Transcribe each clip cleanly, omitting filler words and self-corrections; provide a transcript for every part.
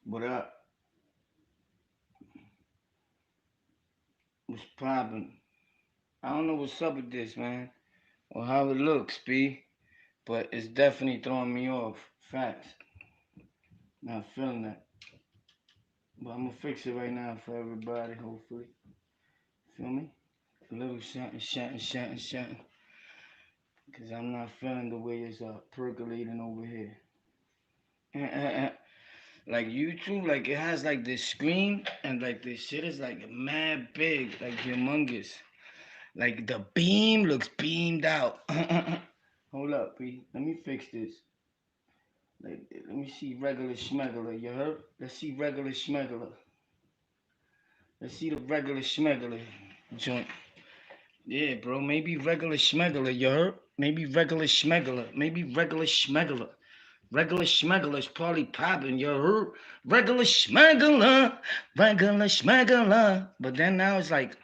What up? What's poppin'? I don't know what's up with this, man, or how it looks, B, but it's definitely throwing me off. Facts. Not feeling that. But I'm gonna fix it right now for everybody, hopefully. Feel me? A little something. Because I'm not feeling the way it's percolating over here. Like YouTube, like it has like this screen, and like this shit is like mad big, like humongous. Like the beam looks beamed out. Hold up, P. Let me fix this. Like, let me see regular schmegular. You heard? Let's see regular schmegular. Let's see the regular schmegular joint. Yeah, bro. Maybe regular schmegular. You heard? Maybe regular schmegular. Maybe regular schmegular. Regular schmegular is probably popping. You heard? Regular schmegular. Regular schmegular. But then now it's like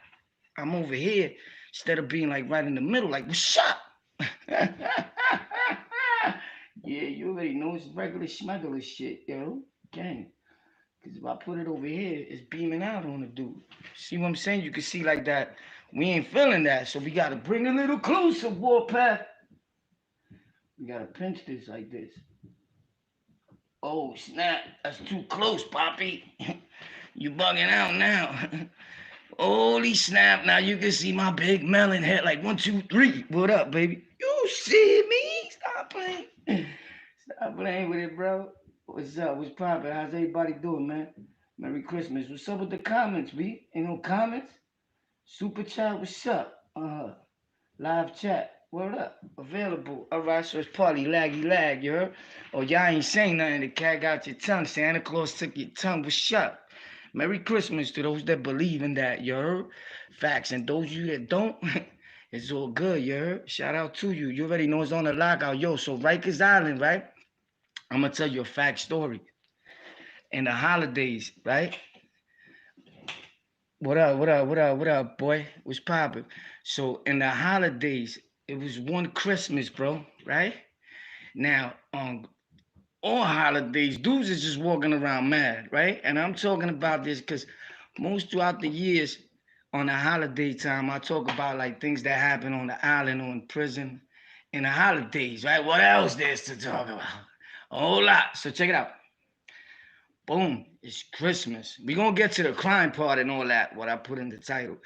I'm over here instead of being like right in the middle. Like, what's up? Yeah, you already know it's regular schmegular shit, yo. Gang. Because if I put it over here, it's beaming out on the dude. See what I'm saying? You can see like that. We ain't feeling that, so we got to bring a little closer, Warpath. We got to pinch this like this. Oh, snap. That's too close, Poppy. You bugging out now. Holy snap. Now you can see my big melon head like 1, 2, 3. What up, baby? You see me? Stop playing. Stop playing with it, bro. What's up? What's poppin'? How's everybody doing, man? Merry Christmas. What's up with the comments, B? Ain't no comments? Super chat, what's up? Live chat. What up? Available. Alright, so it's party laggy lag, you heard? Oh, y'all ain't saying nothing. The cat got your tongue. Santa Claus took your tongue. What's up? Merry Christmas to those that believe in that, you heard? Facts. And those of you that don't, it's all good, you heard? Shout out to you. You already know it's on the LocKout. Yo, so Rikers Island, right? I'm gonna tell you a fact story. In the holidays, right? What up, boy? What's poppin'? So in the holidays, it was one Christmas, bro, right? Now, on all holidays, dudes is just walking around mad, right? And I'm talking about this because most throughout the years on the holiday time, I talk about like things that happen on the island or in prison in the holidays, right? What else there's to talk about? A whole lot. So check it out. Boom, it's Christmas. We're gonna get to the crime part and all that, what I put in the title,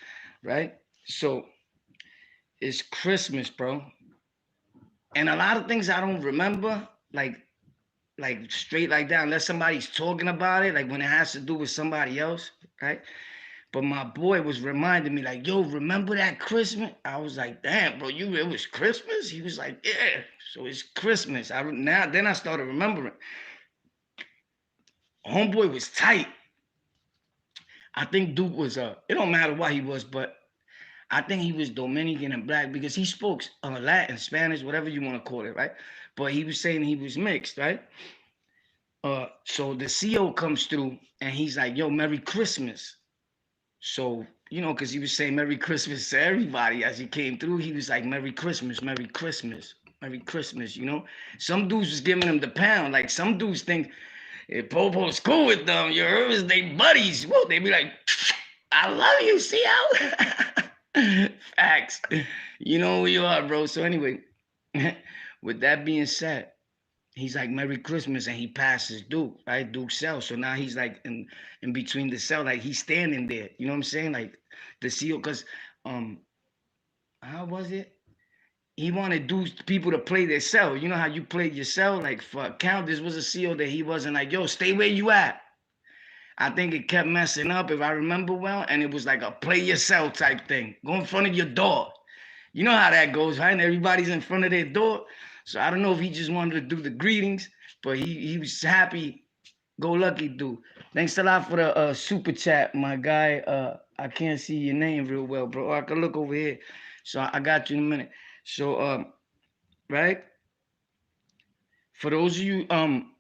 right? So it's Christmas, bro. And a lot of things I don't remember, like straight like that, unless somebody's talking about it, like when it has to do with somebody else, right? But my boy was reminding me, like, yo, remember that Christmas? I was like, damn, bro, it was Christmas? He was like, yeah, so it's Christmas. Then I started remembering. Homeboy was tight. I think Duke was it don't matter what he was, but I think he was Dominican and black because he spoke Latin, Spanish, whatever you want to call it, right? But he was saying he was mixed, right? So the CO comes through and he's like, yo, Merry Christmas. So, because he was saying Merry Christmas to everybody as he came through, he was like, Merry Christmas, Merry Christmas, Merry Christmas. Some dudes was giving him the pound. Like some dudes think if Popo's cool with them, you heard, they buddies. Whoa, they be like, I love you, CO. Facts. You know who you are, bro. So anyway, with that being said, he's like Merry Christmas, and he passes Duke, right? Duke's cell. So now he's like in between the cell, like he's standing there. You know what I'm saying? Like the CO, because how was it? He wanted dudes people to play their cell. You know how you played your cell? Like for count, this was a CO that he wasn't like, yo, stay where you at. I think it kept messing up if I remember well, and it was like a play your cell type thing. Go in front of your door. You know how that goes, right? And everybody's in front of their door. So I don't know if he just wanted to do the greetings, but he was happy. Go lucky, dude. Thanks a lot for the super chat, my guy. I can't see your name real well, bro. I can look over here. So I got you in a minute. So right? For those of you,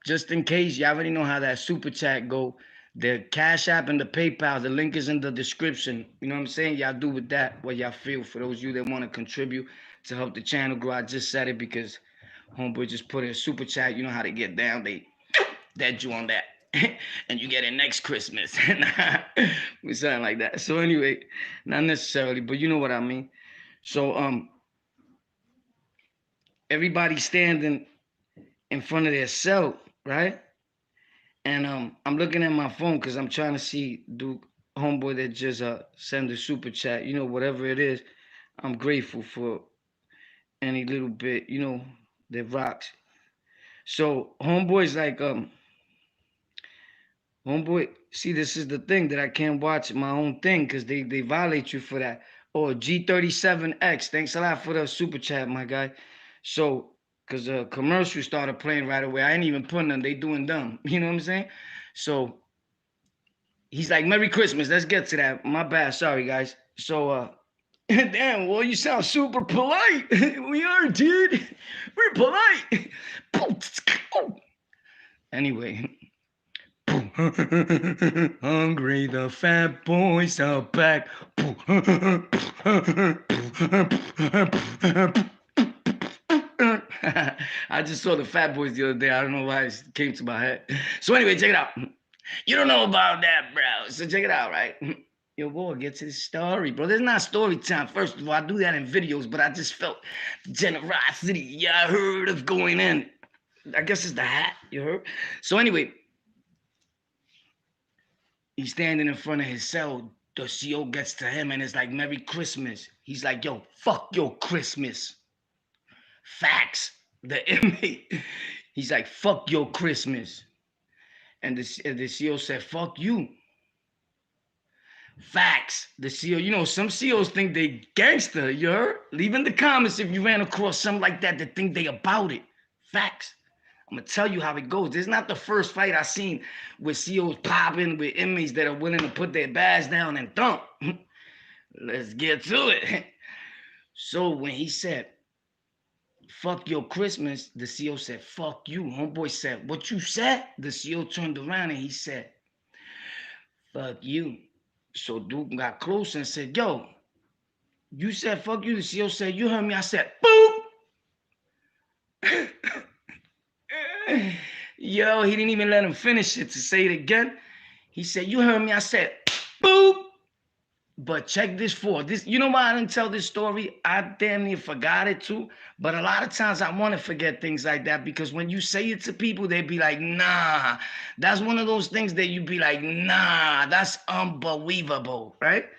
just in case, you already know how that super chat go. The Cash App and the PayPal, the link is in the description. You know what I'm saying? Y'all do with that what y'all feel. For those of you that want to contribute to help the channel grow, I just said it because homeboy just put in a super chat. You know how to get down. That you on that. and you get it next Christmas. Something like that. So anyway, not necessarily, but you know what I mean. So everybody standing in front of their cell, right? And I'm looking at my phone because I'm trying to see Duke homeboy that just send a super chat. You know, whatever it is, I'm grateful for any little bit, you know, that rocks. So homeboy's like homeboy, see, this is the thing that I can't watch my own thing because they violate you for that. Oh, G37X, thanks a lot for the super chat, my guy. So, because the commercial started playing right away. I ain't even putting them, they doing dumb. You know what I'm saying? So, he's like, Merry Christmas, let's get to that. My bad, sorry, guys. So, damn, well, you sound super polite. We are, dude. We're polite. Anyway. Hungry, the fat boys are back. I just saw the Fat Boys the other day. I don't know why it came to my head. So anyway, check it out. You don't know about that, bro. So check it out, right? Yo, boy, get to the story, bro. There's not story time. First of all, I do that in videos, but I just felt the generosity I heard of going in. I guess it's the hat, you heard? So anyway, he's standing in front of his cell. The CO gets to him and it's like, Merry Christmas. He's like, yo, fuck your Christmas. Facts. The inmate, he's like, fuck your Christmas. And the CO said, fuck you. Facts. The CO, you know, some COs think they gangster, you heard? Leave in the comments if you ran across something like that that think they about it. Facts. I'm going to tell you how it goes. This is not the first fight I've seen with COs popping with inmates that are willing to put their bags down and thump. Let's get to it. So when he said, fuck your Christmas, the CO said, fuck you. Homeboy said, what you said? The CO turned around and he said, fuck you. So Duke got close and said, yo, you said fuck you. The CO said, you heard me. I said, boop. Yo, he didn't even let him finish it to say it again. He said, you heard me. I said, boop. But check this for this. You know why I didn't tell this story? I damn near forgot it too. But a lot of times I want to forget things like that because when you say it to people, they be like, nah. That's one of those things that you be like, nah, that's unbelievable, right?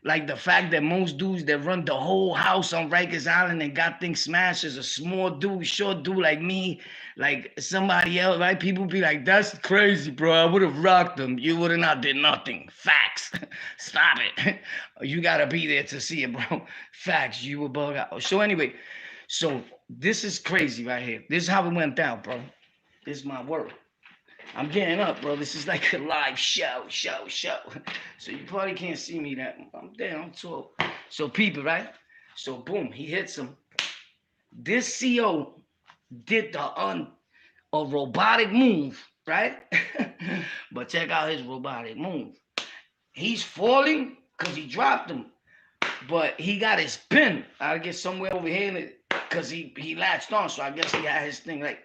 Like the fact that most dudes that run the whole house on Rikers Island and got things smashed is a small dude, short dude like me, like somebody else, right? People be like, that's crazy, bro. I would have rocked them. You would have not did nothing. Facts. Stop it. You got to be there to see it, bro. Facts. You were bug out. So anyway, so this is crazy right here. This is how it went down, bro. This is my work. I'm getting up, bro. This is like a live show. So you probably can't see me that. I'm there, I'm tall. So people, right? So boom, he hits him. This CO did a robotic move, right? But check out his robotic move. He's falling because he dropped him. But he got his pin. I guess somewhere over here because he latched on. So I guess he had his thing like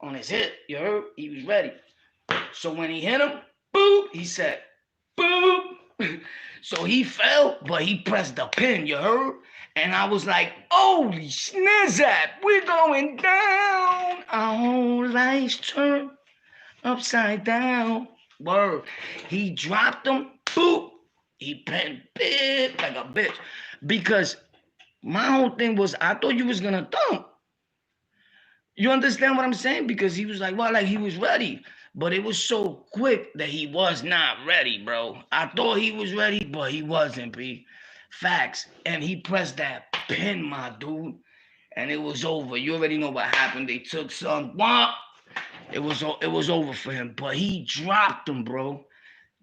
on his hip. You heard? He was ready. So when he hit him, boop, he said, boop. So he fell, but he pressed the pin, you heard? And I was like, holy snizzap, we're going down. Our whole life's turned upside down. Word. He dropped him, boop. He pinned big like a bitch. Because my whole thing was, I thought you was going to thump. You understand what I'm saying? Because he was like, well, like he was ready. But it was so quick that he was not ready, bro. I thought he was ready, but he wasn't, B. Facts. And he pressed that pin, my dude. And it was over. You already know what happened. They took some. It was over for him. But he dropped him, bro.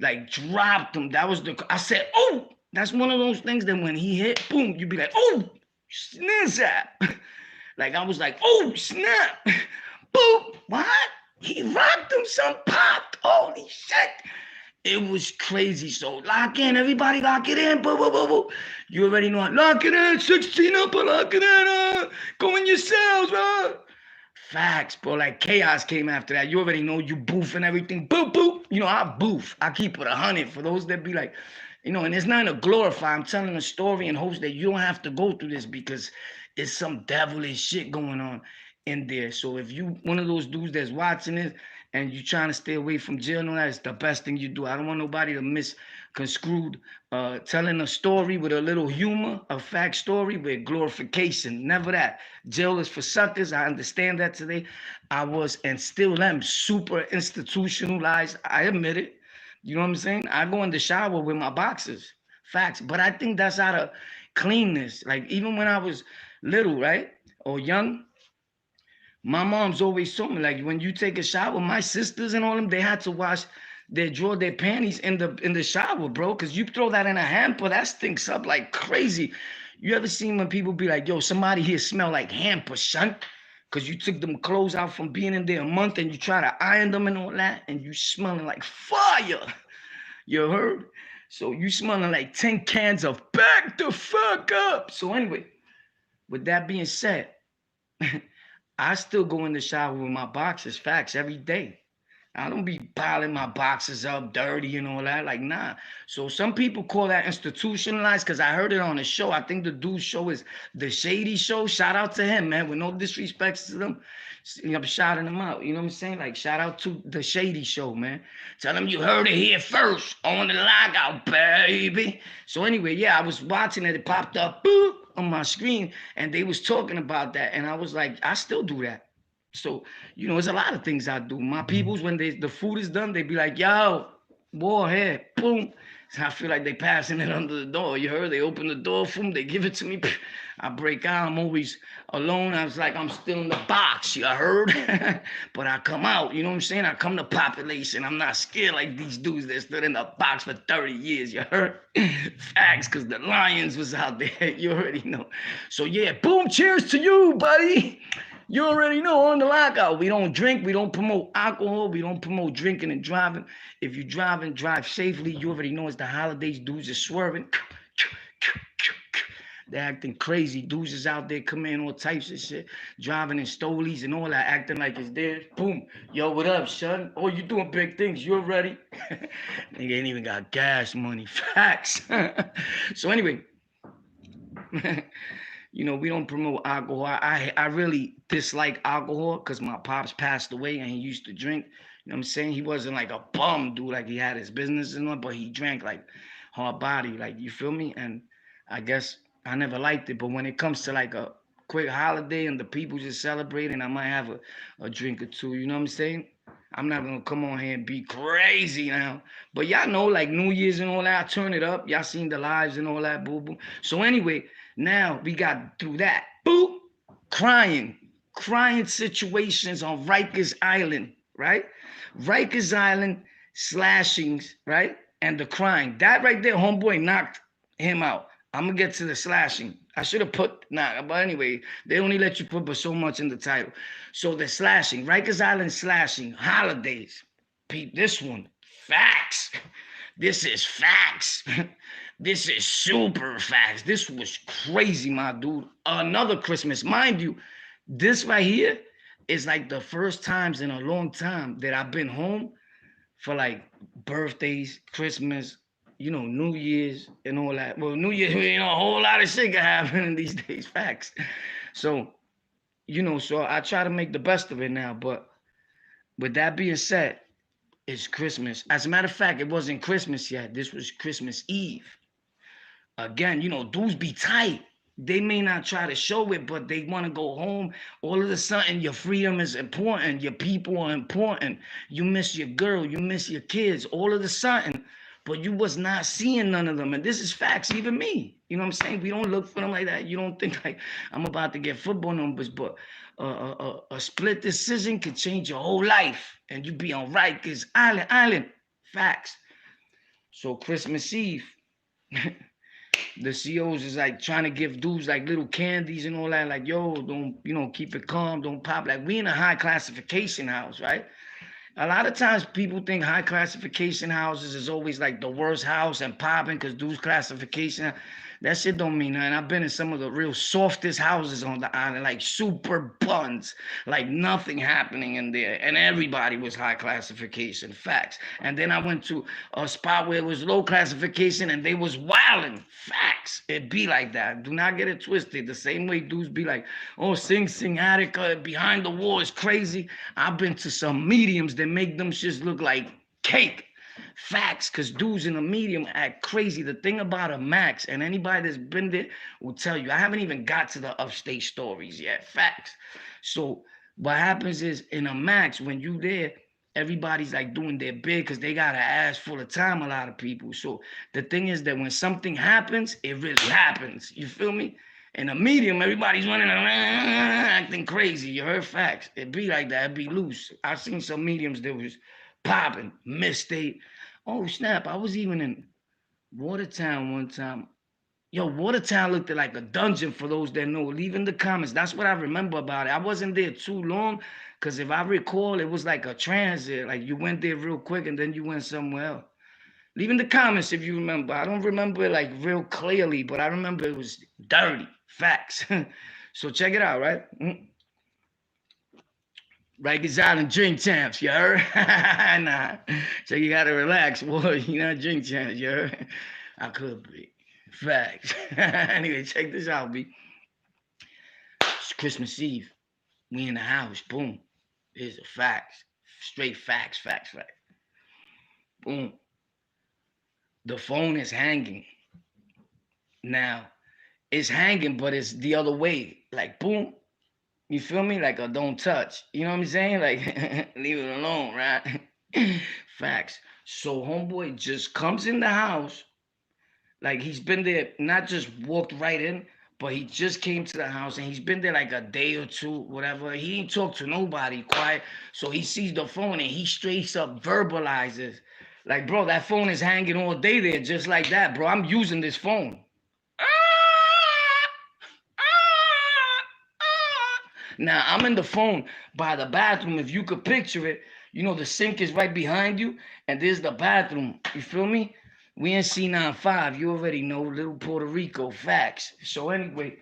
Like, dropped him. That was I said, oh, that's one of those things that when he hit, boom, you'd be like, oh, snap. Like, I was like, oh, snap. Boom. What? He rocked him, some popped. Holy shit. It was crazy. So lock in, everybody lock it in. Boo, boo, boo, boo. You already know. Lock it in, 16 up, lock it in. Go in your cells, bro. Facts, bro. Like chaos came after that. You already know you boof and everything. Boop, boop. You know, I boof. I keep it 100 for those that be like, you know, and it's not to glorify. I'm telling a story in hopes that you don't have to go through this because it's some devilish shit going on in there. So if you one of those dudes that's watching it and you trying to stay away from jail and all that, it's the best thing you do. I don't want nobody to misconstrued telling a story with a little humor, a fact story with glorification. Never that. Jail is for suckers. I understand that today. I was and still am super institutionalized. I admit it. You know what I'm saying? I go in the shower with my boxers. Facts. But I think that's out of cleanness. Like even when I was little, right? Or young, my mom's always told me, like, when you take a shower, my sisters and all them, they had to wash their panties in the shower, bro. Cause you throw that in a hamper, that stinks up like crazy. You ever seen when people be like, yo, somebody here smell like hamper, son? Cause you took them clothes out from being in there a month and you try to iron them and all that, and you smelling like fire. You heard? So you smelling like 10 cans of back the fuck up. So anyway, with that being said, I still go in the shower with my boxers, facts, every day. I don't be piling my boxes up dirty and all that. Like, nah. So some people call that institutionalized because I heard it on a show. I think the dude's show is The Shady Show. Shout out to him, man. With no disrespect to them. I'm shouting them out. You know what I'm saying? Like, shout out to The Shady Show, man. Tell them you heard it here first on the LocKout, baby. So anyway, yeah, I was watching it. It popped up boop, on my screen, and they was talking about that. And I was like, I still do that. So, you know, there's a lot of things I do. My peoples, when the food is done, they be like, yo, boy, here, boom. So I feel like they passing it under the door. You heard? They open the door for them. They give it to me. I break out. I'm always alone. I was like, I'm still in the box. You heard? But I come out. You know what I'm saying? I come to population. I'm not scared like these dudes that stood in the box for 30 years. You heard? Facts, because the Lions was out there. You already know. So, yeah, boom. Cheers to you, buddy. You already know on the LocKout. We don't drink. We don't promote alcohol. We don't promote drinking and driving. If you drive and drive safely, you already know it's the holidays. Dudes are swerving. They're acting crazy. Dudes is out there coming all types of shit, driving in stolies and all that, acting like it's theirs. Boom. Yo, what up, son? Oh, you doing big things. You ready? Nigga ain't even got gas money. Facts. So anyway. You know, we don't promote alcohol. I really dislike alcohol because my pops passed away and he used to drink. You know what I'm saying? He wasn't like a bum dude, like he had his business and all, but he drank like hard body, like, you feel me? And I guess I never liked it. But when it comes to like a quick holiday and the people just celebrating, I might have a drink or two. You know what I'm saying? I'm not gonna come on here and be crazy now. But y'all know, like New Year's and all that, I turn it up. Y'all seen the lives and all that, boo boo. So anyway, now we got through that. Boop, crying situations on Rikers Island, right? Rikers Island slashings, right? And the crying. That right there, homeboy knocked him out. I'm gonna get to the slashing. I should have put, nah, but anyway, they only let you put but so much in the title. So the slashing, Rikers Island slashing, holidays. Peep this one, facts. This is facts. This is super facts. This was crazy, my dude. Another Christmas. Mind you, this right here is like the first times in a long time that I've been home for like birthdays, Christmas, you know, New Year's and all that. Well, New Year's, you know, a whole lot of shit can happen in these days, facts. So, you know, so I try to make the best of it now. But with that being said, it's Christmas. As a matter of fact, it wasn't Christmas yet. This was Christmas Eve. Again, you know, dudes be tight. They may not try to show it, but they want to go home. All of a sudden, your freedom is important. Your people are important. You miss your girl. You miss your kids. All of a sudden, but you was not seeing none of them. And this is facts, even me. You know what I'm saying? We don't look for them like that. You don't think like I'm about to get football numbers, but a split decision could change your whole life. And you be on Rikers Island. Facts. So Christmas Eve. The COs is like trying to give dudes like little candies and all that. Like, yo, don't, you know, keep it calm, don't pop. Like, we in a high classification house, right? A lot of times people think high classification houses is always like the worst house and popping because dudes classification. That shit don't mean nothing. I've been in some of the real softest houses on the island, like super buns, like nothing happening in there. And everybody was high classification, facts. And then I went to a spot where it was low classification and they was wilding, facts. It be like that. Do not get it twisted. The same way dudes be like, oh, Sing Attica, behind the wall is crazy. I've been to some mediums that make them shits look like cake. Facts, because dudes in the medium act crazy. The thing about a max, and anybody that's been there will tell you, I haven't even got to the upstate stories yet. Facts. So what happens is in a max, when you there, everybody's like doing their bid because they got an ass full of time, a lot of people. So the thing is that when something happens, it really happens. You feel me? In a medium, everybody's running around acting crazy. You heard facts. It be like that. It be loose. I've seen some mediums that was popping, misstate. Oh, snap. I was even in Watertown one time. Yo, Watertown looked like a dungeon for those that know. Leave in the comments. That's what I remember about it. I wasn't there too long because if I recall, it was like a transit. Like you went there real quick and then you went somewhere else. Leave in the comments if you remember. I don't remember it like real clearly, but I remember it was dirty. Facts. So check it out, right? Rikers Island drink champs, you heard? Nah. So you gotta relax, boy. You're not drink champs, you heard? I could be. Facts. Anyway, check this out, B. It's Christmas Eve. We in the house. Boom. Here's the facts. Straight facts. Boom. The phone is hanging. Now, it's hanging, but it's the other way. Like, boom. You feel me? Like a don't touch. You know what I'm saying? Like, leave it alone, right? Facts. So homeboy just comes in the house. Like he's been there, not just walked right in, but he just came to the house and he's been there like a day or two, whatever. He didn't talk to nobody, quiet. So he sees the phone and he straight up verbalizes. Like, bro, that phone is hanging all day there just like that, bro. I'm using this phone. Now, I'm in the phone by the bathroom. If you could picture it, you know, the sink is right behind you, and there's the bathroom. You feel me? We in C95. You already know, little Puerto Rico, facts. So anyway,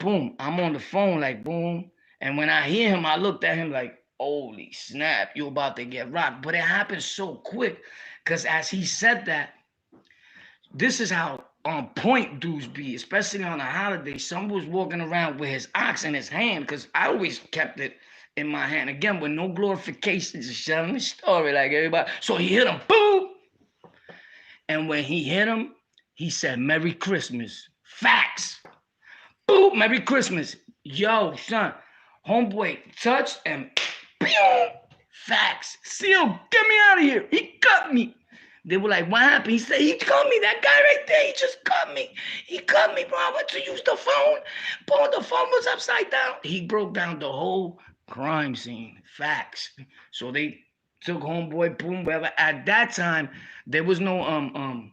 boom, I'm on the phone like, boom. And when I hear him, I looked at him like, holy snap, you about to get rocked. But it happened so quick, because as he said that, this is how on point dudes be, especially on a holiday. Someone was walking around with his ox in his hand, because I always kept it in my hand. Again, with no glorification, just telling the story like everybody. So he hit him, boom. And when he hit him, he said, Merry Christmas. Facts. Boom, Merry Christmas. Yo, son, homeboy touched and boom, facts. Seal, get me out of here. He cut me. They were like, what happened? He said, he cut me. That guy right there, he just cut me. He cut me, bro. I went to use the phone. Boom, the phone was upside down. He broke down the whole crime scene. Facts. So they took homeboy, boom, whatever. At that time, there was no,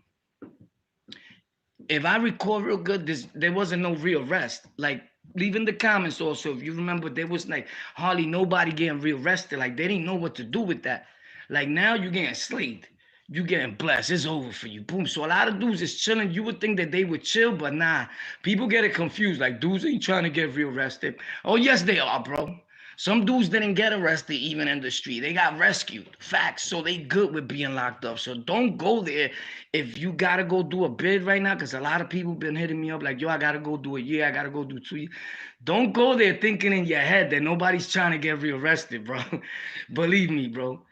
if I recall real good, there wasn't no rearrest. Like, leave in the comments also, if you remember, there was like hardly nobody getting rearrested. Like, they didn't know what to do with that. Like, now you're getting slayed. You getting blessed. It's over for you. Boom. So a lot of dudes is chilling. You would think that they would chill, but nah. People get it confused. Like, dudes ain't trying to get rearrested. Oh, yes, they are, bro. Some dudes didn't get arrested even in the street. They got rescued. Facts. So they good with being locked up. So don't go there if you got to go do a bid right now, because a lot of people been hitting me up like, yo, I got to go do a year. I got to go do 2 years. Don't go there thinking in your head that nobody's trying to get rearrested, bro. Believe me, bro.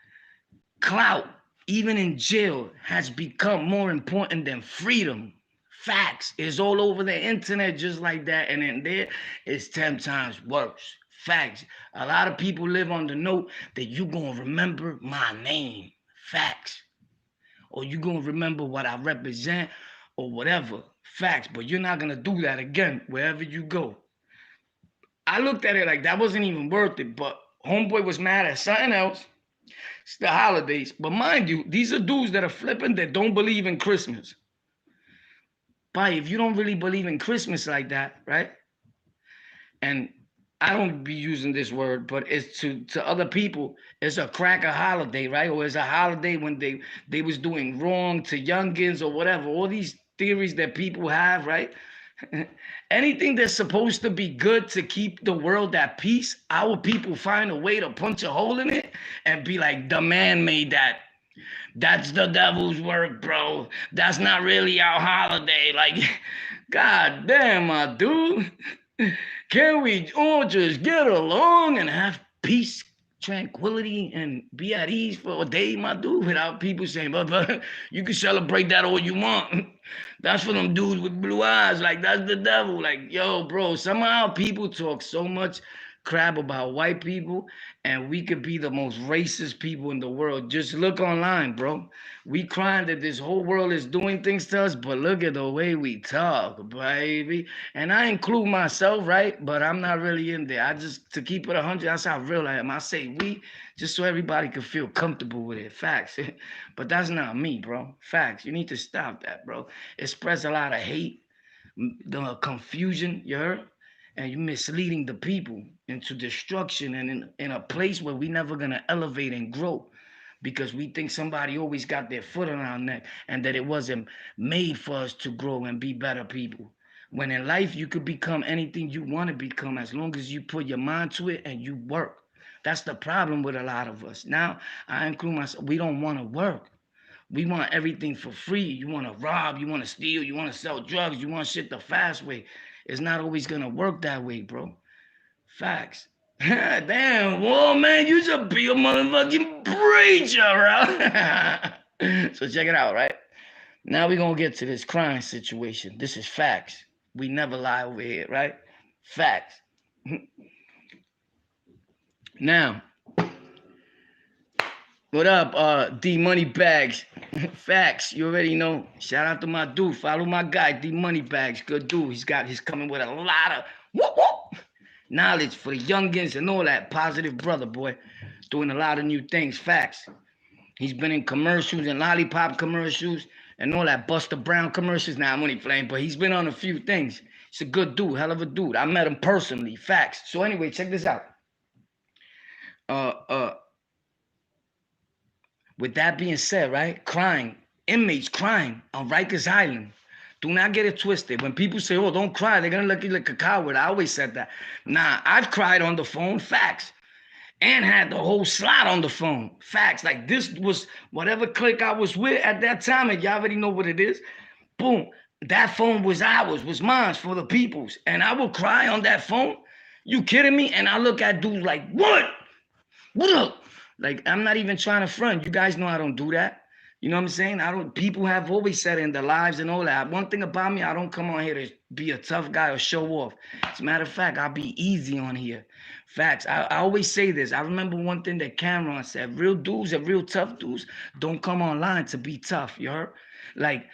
Clout, even in jail, has become more important than freedom. Facts. It's all over the internet just like that. And in there, it's 10 times worse. Facts. A lot of people live on the note that you going to remember my name. Facts. Or you going to remember what I represent or whatever. Facts. But you're not going to do that again wherever you go. I looked at it like that wasn't even worth it. But homeboy was mad at something else. It's the holidays. But mind you, these are dudes that are flipping that don't believe in Christmas. But if you don't really believe in Christmas like that, right? And I don't be using this word, but it's to other people, it's a cracker holiday, right? Or it's a holiday when they was doing wrong to youngins or whatever. All these theories that people have, right? Anything that's supposed to be good to keep the world at peace, our people find a way to punch a hole in it and be like, the man made that. That's the devil's work, bro. That's not really our holiday. Like, god damn, my dude. Can we all just get along and have peace, tranquility, and be at ease for a day, my dude, without people saying, but you can celebrate that all you want. That's for them dudes with blue eyes. Like, that's the devil. Like, yo, bro, somehow people talk so much crap about white people, and we could be the most racist people in the world. Just look online, bro. We crying that this whole world is doing things to us, but look at the way we talk, baby. And I include myself, right? But I'm not really in there. I just, to keep it 100, that's how real I am. I say we, just so everybody can feel comfortable with it. Facts. But that's not me, bro. Facts. You need to stop that, bro. It spreads a lot of hate, the confusion, you heard? And you're misleading the people into destruction and in a place where we never gonna elevate and grow because we think somebody always got their foot on our neck and that it wasn't made for us to grow and be better people. When in life you could become anything you want to become as long as you put your mind to it and you work. That's the problem with a lot of us. Now, I include myself, we don't want to work. We want everything for free. You want to rob, you want to steal, you want to sell drugs, you want shit the fast way. It's not always going to work that way, bro. Facts. Damn, whoa, man, you should be a motherfucking preacher, bro. So check it out, right? Now we're going to get to this crime situation. This is facts. We never lie over here, right? Facts. Now, what up, D Money Bags? Facts, you already know. Shout out to my dude. Follow my guy, D Money Bags. Good dude. He's coming with a lot of knowledge for the youngins and all that. Positive brother, boy. Doing a lot of new things. Facts. He's been in commercials and lollipop commercials and all that Buster Brown commercials. Now I'm only playing, but he's been on a few things. He's a good dude, hell of a dude. I met him personally. Facts. So anyway, check this out. With that being said, right? Inmates crying on Rikers Island. Do not get it twisted. When people say, oh, don't cry, they're going to look at you like a coward. I always said that. Nah, I've cried on the phone. Facts. And had the whole slot on the phone. Facts. Like this was whatever clique I was with at that time, and y'all already know what it is. Boom. That phone was ours, was mine for the people's. And I would cry on that phone. You kidding me? And I look at dudes like, what? What up? Like, I'm not even trying to front. You guys know I don't do that. You know what I'm saying? People have always said in their lives and all that. One thing about me, I don't come on here to be a tough guy or show off. As a matter of fact, I'll be easy on here. Facts. I always say this. I remember one thing that Cameron said. Real dudes and real tough dudes don't come online to be tough, you heard? Like,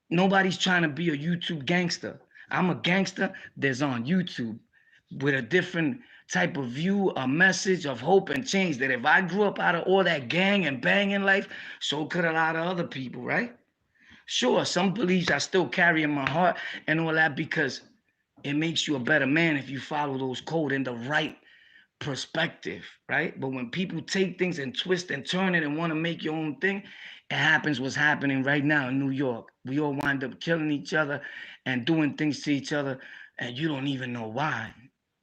nobody's trying to be a YouTube gangster. I'm a gangster that's on YouTube with a different type of view, a message of hope and change, that if I grew up out of all that gang and bang in life, so could a lot of other people, right? Sure, some beliefs I still carry in my heart and all that, because it makes you a better man if you follow those codes in the right perspective, right? But when people take things and twist and turn it and want to make your own thing, it happens what's happening right now in New York. We all wind up killing each other and doing things to each other, and you don't even know why.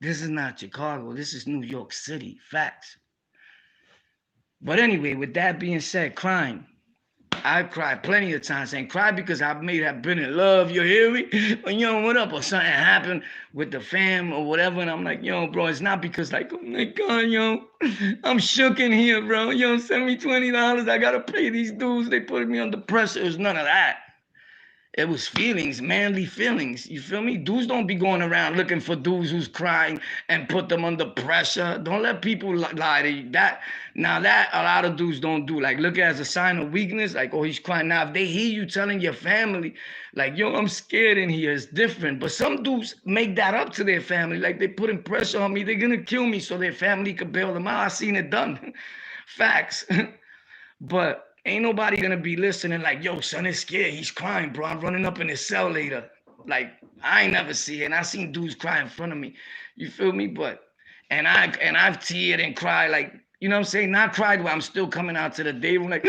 This is not Chicago. This is New York City. Facts. But anyway, with that being said, crying. I've cried plenty of times, and cried because I may have been in love, you hear me? But yo, what up? Or something happened with the fam or whatever, and I'm like, yo, bro, it's not because like, oh my God, yo, I'm shook in here, bro. Yo, send me $20. I got to pay these dudes. They put me under pressure. It was none of that. It was feelings, manly feelings. You feel me? Dudes don't be going around looking for dudes who's crying and put them under pressure. Don't let people lie to you. That a lot of dudes don't do. Like, look at it as a sign of weakness. Like, oh, he's crying. Now, if they hear you telling your family, like, yo, I'm scared in here, it's different. But some dudes make that up to their family. Like, they putting pressure on me. They're going to kill me so their family could bail them out. I seen it done. Facts. But ain't nobody gonna be listening like, yo, son is scared. He's crying, bro. I'm running up in his cell later. Like, I ain't never see it. And I seen dudes cry in front of me. You feel me? But, and I've teared and cried, like, you know what I'm saying? Not cried where I'm still coming out to the day room like,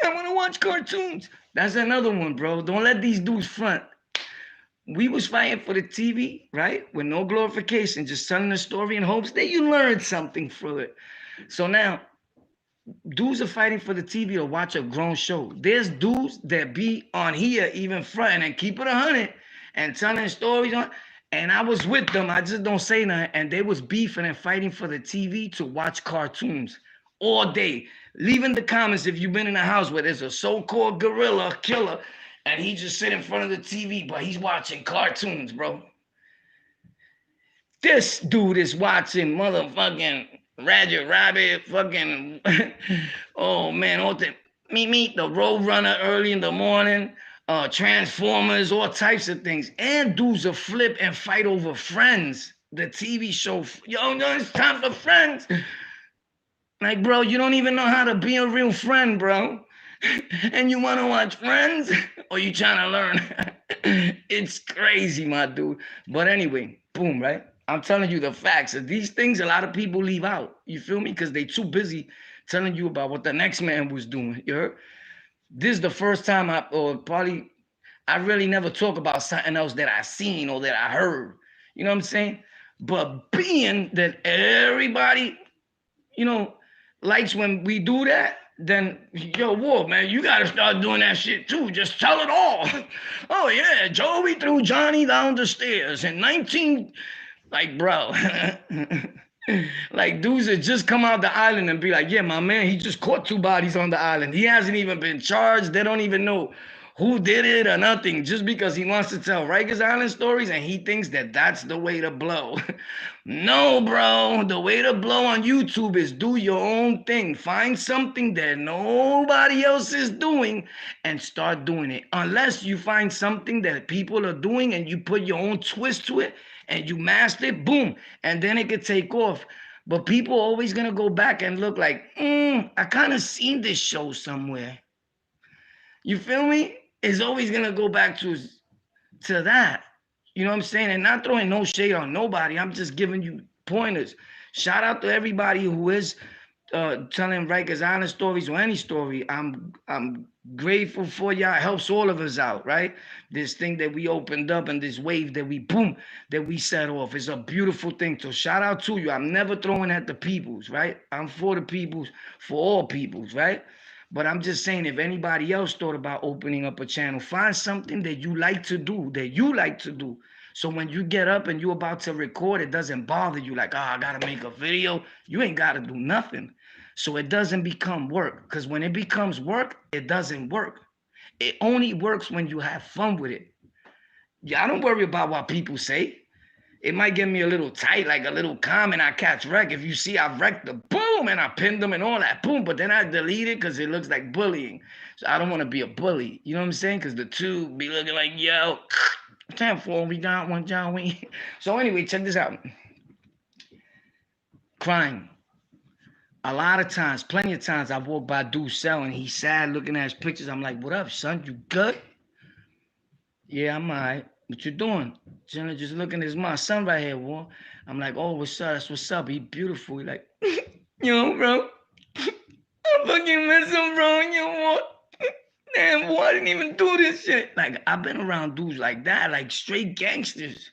I want to watch cartoons. That's another one, bro. Don't let these dudes front. We was fighting for the TV, right? With no glorification, just telling the story in hopes that you learned something from it. So now, dudes are fighting for the TV to watch a grown show. There's dudes that be on here even fronting and keep it 100 and telling stories on. And I was with them. I just don't say nothing. And they was beefing and fighting for the TV to watch cartoons all day. Leave in the comments if you've been in a house where there's a so-called gorilla killer and he just sit in front of the TV, but he's watching cartoons, bro. This dude is watching motherfucking Roger Rabbit, fucking, oh man, all the meet the Road Runner early in the morning, Transformers, all types of things. And dudes will flip and fight over Friends, the TV show. Yo, no, it's time for Friends. Like, bro, you don't even know how to be a real friend, bro. And you want to watch Friends? Or you trying to learn? It's crazy, my dude. But anyway, boom, right? I'm telling you the facts. These things a lot of people leave out. You feel me? Because they too busy telling you about what the next man was doing. You heard? This is the first time I really never talk about something else that I seen or that I heard. You know what I'm saying? But being that everybody, likes when we do that, then, yo, whoa, man, you got to start doing that shit too. Just tell it all. Oh, yeah, Joey threw Johnny down the stairs in 19... Like, bro, like dudes that just come out the island and be like, yeah, my man, he just caught 2 bodies on the island. He hasn't even been charged. They don't even know who did it or nothing, just because he wants to tell Rikers Island stories and he thinks that that's the way to blow. No, bro, the way to blow on YouTube is do your own thing. Find something that nobody else is doing and start doing it. Unless you find something that people are doing and you put your own twist to it, and you master it, boom, and then it could take off. But people are always gonna go back and look like, I kind of seen this show somewhere. You feel me? It's always gonna go back to that. You know what I'm saying? And not throwing no shade on nobody. I'm just giving you pointers. Shout out to everybody who is telling Rikers Island stories or any story. I'm grateful for y'all. It helps all of us out, right? This thing that we opened up and this wave that we set off is a beautiful thing. So shout out to you. I'm never throwing at the peoples, right? I'm for the peoples, for all peoples, right? But I'm just saying, if anybody else thought about opening up a channel, find something that you like to do, So when you get up and you're about to record, it doesn't bother you like, I got to make a video. You ain't got to do nothing. So it doesn't become work. Because when it becomes work, it doesn't work. It only works when you have fun with it. Yeah, I don't worry about what people say. It might get me a little tight, like a little comment. I catch wreck. If you see I've wrecked the boom and I pinned them and all that, boom. But then I delete it because it looks like bullying. So I don't want to be a bully. You know what I'm saying? Because the two be looking like, yo, 10-4, we got one, John. So anyway, check this out. Crime. A lot of times, plenty of times, I walk by dude's cell and he's sad looking at his pictures. I'm like, what up, son? You good? Yeah, I'm all right. What you doing? Just looking at my son right here, boy. I'm like, oh, what's up? That's what's up. He beautiful. He like, yo, bro. I fucking miss him, bro. Yo, what? Damn, boy, I didn't even do this shit. Like, I've been around dudes like that, like straight gangsters.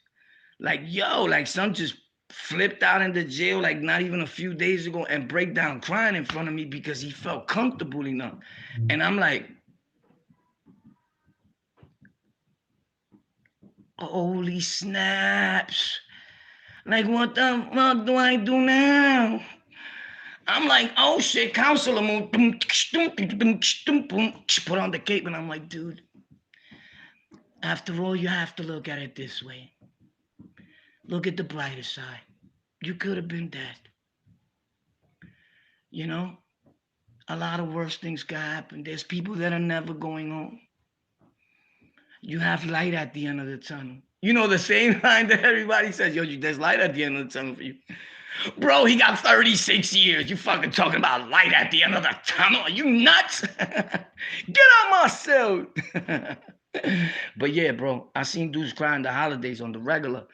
Like, yo, like some just flipped out into jail like not even a few days ago and break down crying in front of me because he felt comfortable enough. And I'm like, holy snaps. Like, what the fuck do I do now? I'm like, oh shit, counselor move. Put on the cape and I'm like, dude, after all, you have to look at it this way. Look at the brighter side. You could have been dead. You know, a lot of worse things can happen. There's people that are never going home. You have light at the end of the tunnel. You know, the same line that everybody says, yo, there's light at the end of the tunnel for you. Bro, he got 36 years. You fucking talking about light at the end of the tunnel? Are you nuts? Get out my cell. But yeah, bro, I seen dudes crying the holidays on the regular.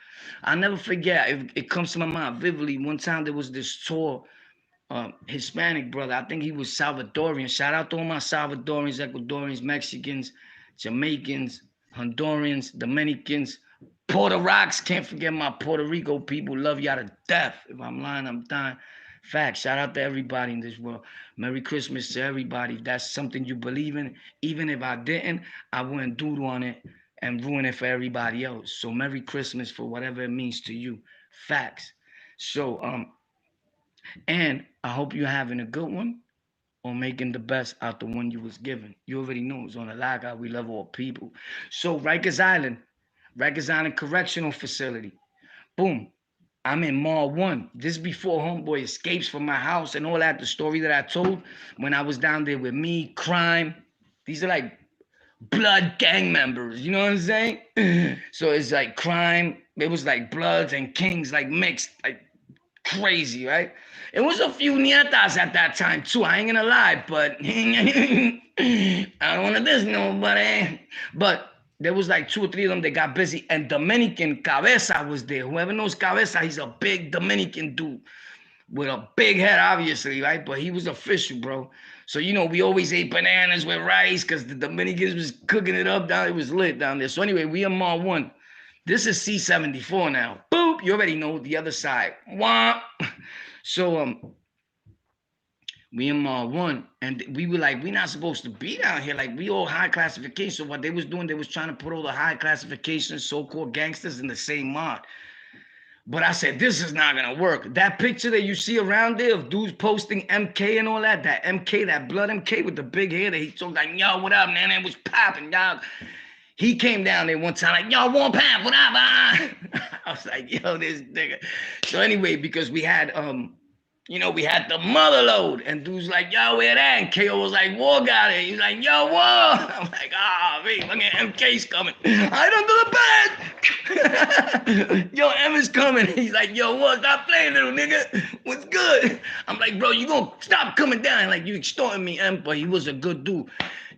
I'll never forget. It comes to my mind vividly. One time there was this tour Hispanic brother. I think he was Salvadorian. Shout out to all my Salvadorians, Ecuadorians, Mexicans, Jamaicans, Hondurans, Dominicans, Puerto Rocks. Can't forget my Puerto Rico people. Love y'all to death. If I'm lying, I'm dying. Fact. Shout out to everybody in this world. Merry Christmas to everybody. If that's something you believe in, even if I didn't, I wouldn't doodle on it and ruin it for everybody else. So Merry Christmas for whatever it means to you. Facts. So and I hope you're having a good one or making the best out the one you was given. You already know it's on the LocKout. We love all people. So Rikers Island Correctional Facility. Boom. I'm in Mall 1. This before homeboy escapes from my house and all that. The story that I told when I was down there with me, crime. These are like blood gang members. You know what I'm saying? So it's like crime. It was like Bloods and Kings like mixed. Like crazy, right? It was a few nietas at that time too. I ain't gonna lie, but I don't want to diss nobody. But there was like 2 or 3 of them that got busy, and Dominican Cabeza was there. Whoever knows Cabeza, he's a big Dominican dude with a big head, obviously, right? But he was official, bro. So, you know, we always ate bananas with rice because the Dominicans was cooking it up down. It was lit down there. So anyway, we in Mall 1. This is C-74 now. Boop. You already know the other side. Wah. So we in Mall 1, and we were like, we're not supposed to be down here. Like, we all high classification. So what they was doing, they was trying to put all the high classification so-called gangsters in the same mod. But I said, this is not gonna work. That picture that you see around there of dudes posting MK and all that, that MK, that blood MK with the big hair that he told like, yo, what up, man? It was popping, dog. He came down there one time like, yo, one pop, what up? I was like, yo, this nigga. So anyway, because we had, you know, we had the mother load, and dude's like, yo, where that? And KO was like, war got it. He's like, yo, war. I'm like, wait, fucking MK's coming. Hide under the bed. Yo, M is coming. He's like, yo, war, stop playing, little nigga. What's good? I'm like, bro, you gonna stop coming down. Like, you extorting me, M, but he was a good dude.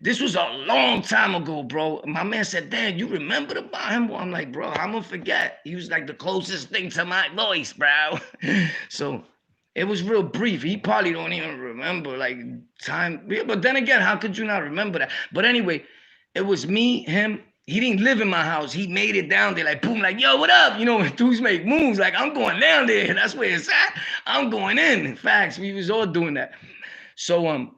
This was a long time ago, bro. My man said, damn, you remembered about him? I'm like, bro, I'm gonna forget. He was like the closest thing to my voice, bro. So it was real brief. He probably don't even remember like time. But then again, how could you not remember that? But anyway, it was me, him. He didn't live in my house. He made it down there like, boom, like, yo, what up? You know, when dudes make moves, like, I'm going down there. That's where it's at. I'm going in. In fact, we was all doing that. So,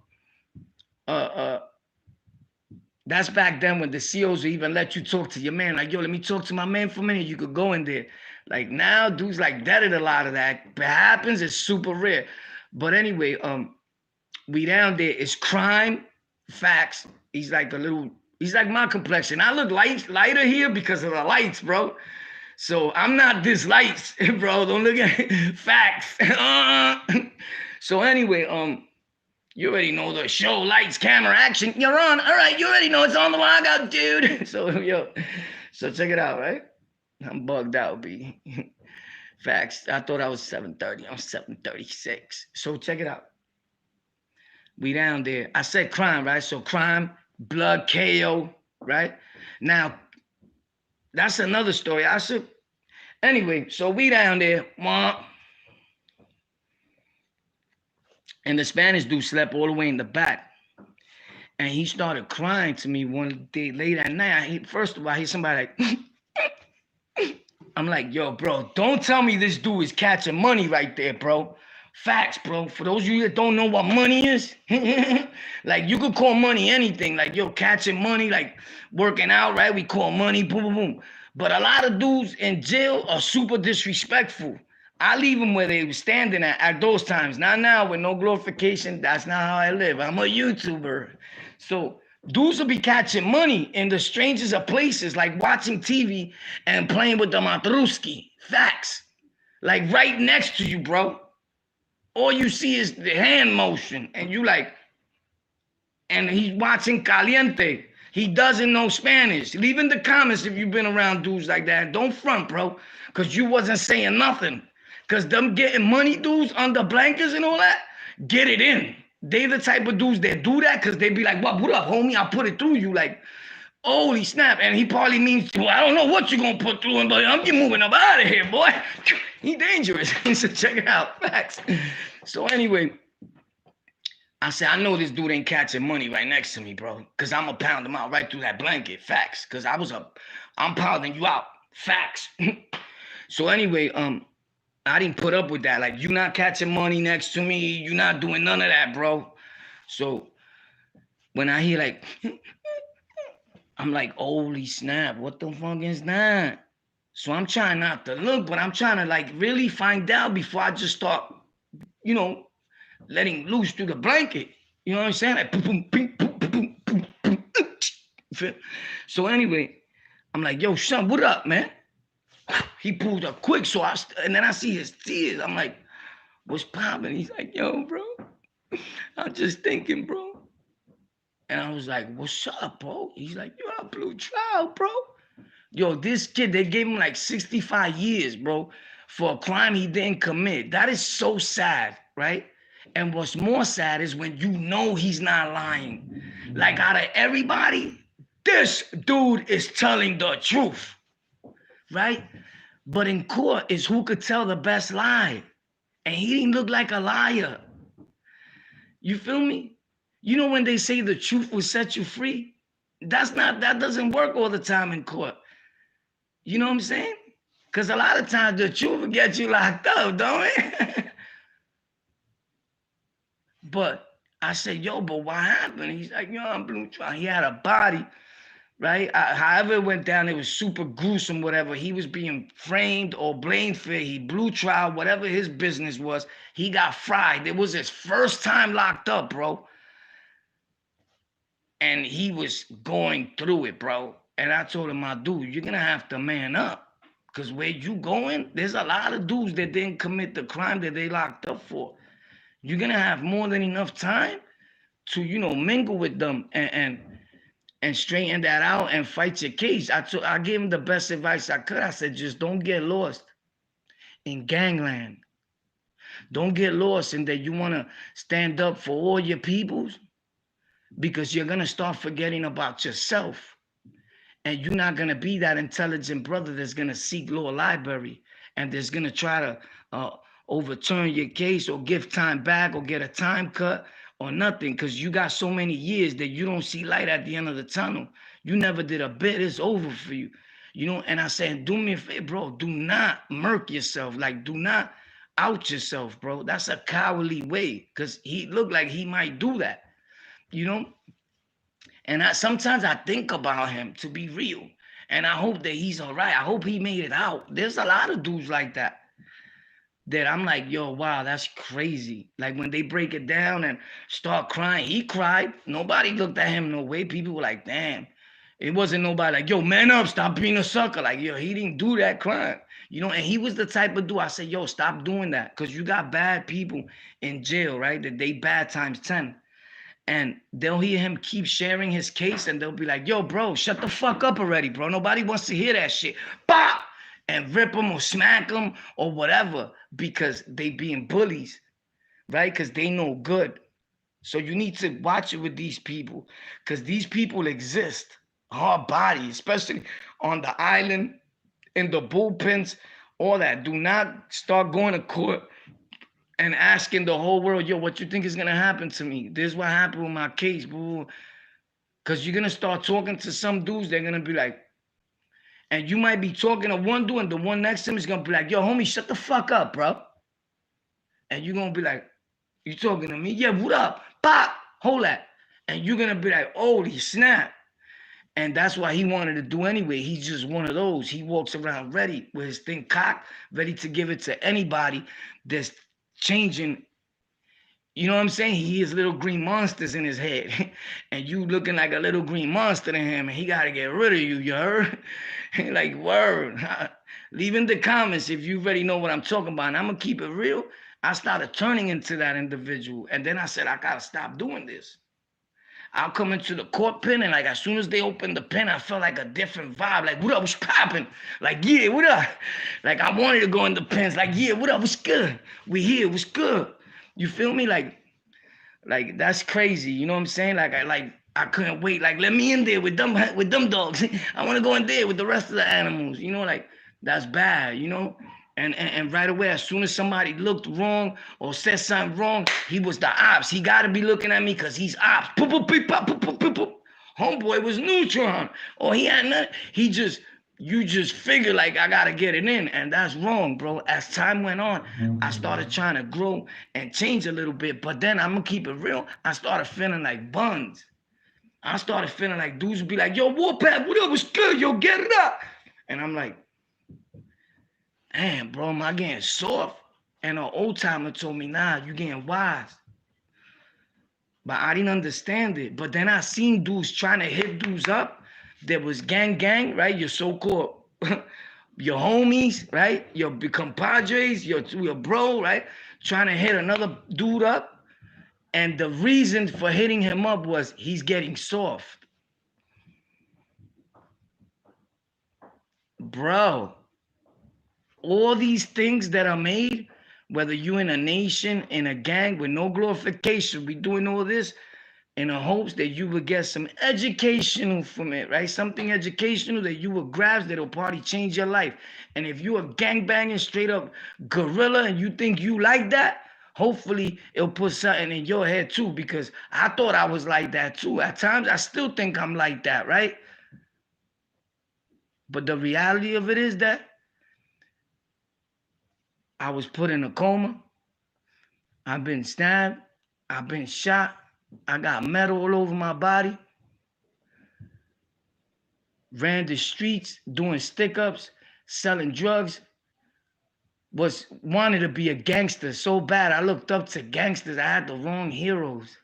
that's back then when the COs would even let you talk to your man. Like, yo, let me talk to my man for a minute. You could go in there. Like now, dudes like deaded a lot of that. If it happens, it's super rare. But anyway, we down there. It's crime, facts. He's like my complexion. I look lighter here because of the lights, bro. So I'm not this light, bro. Don't look at it. Facts. So anyway, you already know the show, lights, camera, action. You're on. All right, you already know it's on the LocKout, dude. So check it out, right? I'm bugged out, B. Facts. I thought I was 7:30. I'm 7:36. So check it out. We down there. I said crime, right? So crime, blood, KO, right? Now, that's another story. Anyway, so we down there. And the Spanish dude slept all the way in the back. And he started crying to me one day late at night. First of all, I hear somebody like, I'm like, yo, bro, don't tell me this dude is catching money right there, bro. Facts, bro. For those of you that don't know what money is, like you could call money anything. Like, yo, catching money, like working out, right? We call money, boom, boom, boom. But a lot of dudes in jail are super disrespectful. I leave them where they were standing at those times. Not now with no glorification. That's not how I live. I'm a YouTuber. So dudes will be catching money in the strangest of places, like watching TV and playing with the matruski. Facts. Like right next to you, bro. All you see is the hand motion. And you like, and he's watching Caliente. He doesn't know Spanish. Leave in the comments if you've been around dudes like that. Don't front, bro. Because you wasn't saying nothing. Because them getting money dudes under blankets and all that, get it in. They the type of dudes that do that because they be like, what up, homie? I'll put it through you. Like, holy snap. And he probably means, well, I don't know what you're going to put through him, but I'm moving up out of here, boy. He dangerous. So check it out. Facts. So anyway, I said, I know this dude ain't catching money right next to me, bro. Cause I'm gonna pound him out right through that blanket. Facts. Cause I'm pounding you out. Facts. So anyway, I didn't put up with that. Like, you not catching money next to me. You not doing none of that, bro. So when I hear like, I'm like, holy snap, what the fuck is that? So I'm trying not to look, but I'm trying to like really find out before I just start, letting loose through the blanket. You know what I'm saying? Like, boom, boom, boom, boom, boom, boom, boom, boom. So anyway, I'm like, yo, son, what up, man? He pulled up quick, and then I see his tears. I'm like, what's popping? He's like, yo, bro, I'm just thinking, bro. And I was like, what's up, bro? He's like, you're on blue trial, bro. Yo, this kid, they gave him like 65 years, bro, for a crime he didn't commit. That is so sad, right? And what's more sad is when you know he's not lying. Like, out of everybody, this dude is telling the truth, right? But in court is who could tell the best lie. And he didn't look like a liar. You feel me? You know when they say the truth will set you free? That doesn't work all the time in court. You know what I'm saying? Because a lot of times the truth will get you locked up, don't it? But I said, yo, but what happened? He's like, yo, I'm blue trial. He had a body, right? However it went down, it was super gruesome, whatever. He was being framed or blamed for it. He blue trial, whatever his business was. He got fried. It was his first time locked up, bro. And he was going through it, bro. And I told him, my dude, you're going to have to man up. Because where you going, there's a lot of dudes that didn't commit the crime that they locked up for. You're going to have more than enough time to, mingle with them and straighten that out and fight your case. I gave him the best advice I could. I said, just don't get lost in gangland. Don't get lost in that you want to stand up for all your peoples, because you're going to start forgetting about yourself. And you're not going to be that intelligent brother that's going to seek law library and that's going to try to overturn your case or give time back or get a time cut or nothing, because you got so many years that you don't see light at the end of the tunnel. You never did a bit. It's over for you. And I said, do me a favor, bro. Do not murk yourself. Like, do not out yourself, bro. That's a cowardly way, because he looked like he might do that, And sometimes I think about him, to be real. And I hope that he's all right. I hope he made it out. There's a lot of dudes like that I'm like, yo, wow, that's crazy. Like, when they break it down and start crying, he cried. Nobody looked at him no way. People were like, damn. It wasn't nobody like, yo, man up, stop being a sucker. Like, yo, he didn't do that crime. And he was the type of dude, I said, yo, stop doing that. Because you got bad people in jail, right? That they bad times 10. And they'll hear him keep sharing his case, and they'll be like, yo, bro, shut the fuck up already, bro. Nobody wants to hear that shit. Bah! And rip them or smack them or whatever, because they being bullies, right? Because they know good. So you need to watch it with these people, because these people exist. Hard body, especially on the island, in the bullpens, all that. Do not start going to court and asking the whole world, yo, what you think is going to happen to me? This is what happened with my case, boo. Because you're going to start talking to some dudes, they're going to be like, and you might be talking to one dude, and the one next to him is going to be like, yo, homie, shut the fuck up, bro. And you're going to be like, you talking to me? Yeah, what up? Pop, hold that. And you're going to be like, holy snap. And that's what he wanted to do anyway. He's just one of those. He walks around ready with his thing cocked, ready to give it to anybody that's changing. You know what I'm saying? He has little green monsters in his head. And you looking like a little green monster to him. And he got to get rid of you, you heard? Like, word. Leave in the comments if you already know what I'm talking about. And I'm going to keep it real. I started turning into that individual. And then I said, I got to stop doing this. I'll come into the court pen, and like as soon as they opened the pen, I felt like a different vibe. Like, what up, what's popping? Like, yeah, what up? Like, I wanted to go in the pens. Like, yeah, what up, what's good? We here, what's good? You feel me? Like that's crazy. You know what I'm saying? Like I couldn't wait. Like, let me in there with them dogs. I want to go in there with the rest of the animals. Like, that's bad. And right away, as soon as somebody looked wrong or said something wrong, he was the ops. He got to be looking at me because he's ops. Homeboy was neutron. Or he had nothing. You just figure like I got to get it in. And that's wrong, bro. As time went on, I started trying to grow and change a little bit. But then I'm going to keep it real. I started feeling like buns. I started feeling like dudes would be like, yo, Warpath, what up? What's good? Yo, get it up. And I'm like, damn, bro, am I getting soft? And an old timer told me, nah, you getting wise. But I didn't understand it. But then I seen dudes trying to hit dudes up. There was gang, right? Your so-called, your homies, right? Your compadres, your bro, right? Trying to hit another dude up. And the reason for hitting him up was he's getting soft. Bro, all these things that are made, whether you in a nation, in a gang with no glorification, we doing all this in the hopes that you would get some educational from it, right? Something educational that you will grasp that'll probably change your life. And if you are gangbanging straight up gorilla and you think you like that, hopefully it'll put something in your head too, because I thought I was like that too. At times I still think I'm like that, right? But the reality of it is that I was put in a coma. I've been stabbed. I've been shot. I got metal all over my body. Ran the streets doing stick-ups, selling drugs. Wanted to be a gangster so bad. I looked up to gangsters. I had the wrong heroes.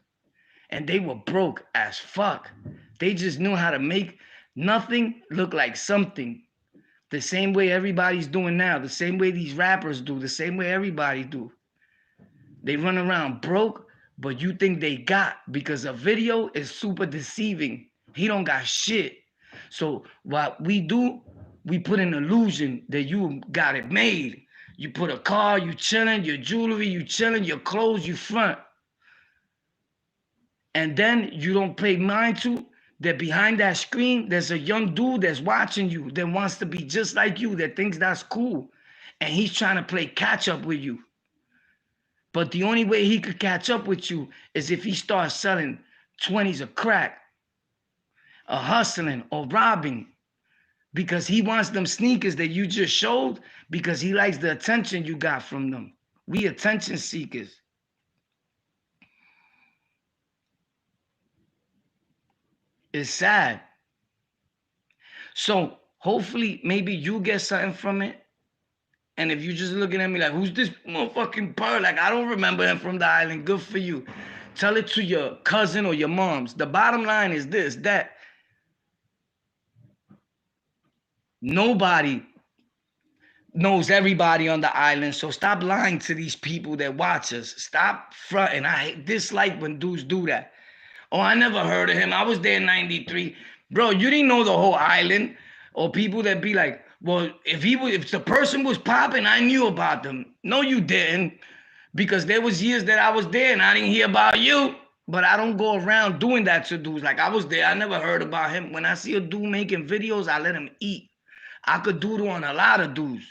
And they were broke as fuck. They just knew how to make nothing look like something. The same way everybody's doing now. The same way these rappers do. The same way everybody do. They run around broke, but you think they got, because a video is super deceiving. He don't got shit. So what we do, we put an illusion that you got it made. You put a car, you chilling, your jewelry, you chilling, your clothes, you front. And then you don't pay mind to that behind that screen, there's a young dude that's watching you, that wants to be just like you, that thinks that's cool. And he's trying to play catch up with you. But the only way he could catch up with you is if he starts selling 20s of crack, or hustling, or robbing, because he wants them sneakers that you just showed, because he likes the attention you got from them. We attention seekers. It's sad. So hopefully maybe you get something from it. And if you're just looking at me like, who's this motherfucking bird? Like, I don't remember him from the island. Good for you. Tell it to your cousin or your moms. The bottom line is this, that nobody knows everybody on the island. So stop lying to these people that watch us. Stop fronting. I dislike when dudes do that. Oh, I never heard of him. I was there in 93. Bro, you didn't know the whole island. Or people that be like, well, if the person was popping, I knew about them. No, you didn't. Because there was years that I was there and I didn't hear about you. But I don't go around doing that to dudes. Like, I was there. I never heard about him. When I see a dude making videos, I let him eat. I could doodle on a lot of dudes.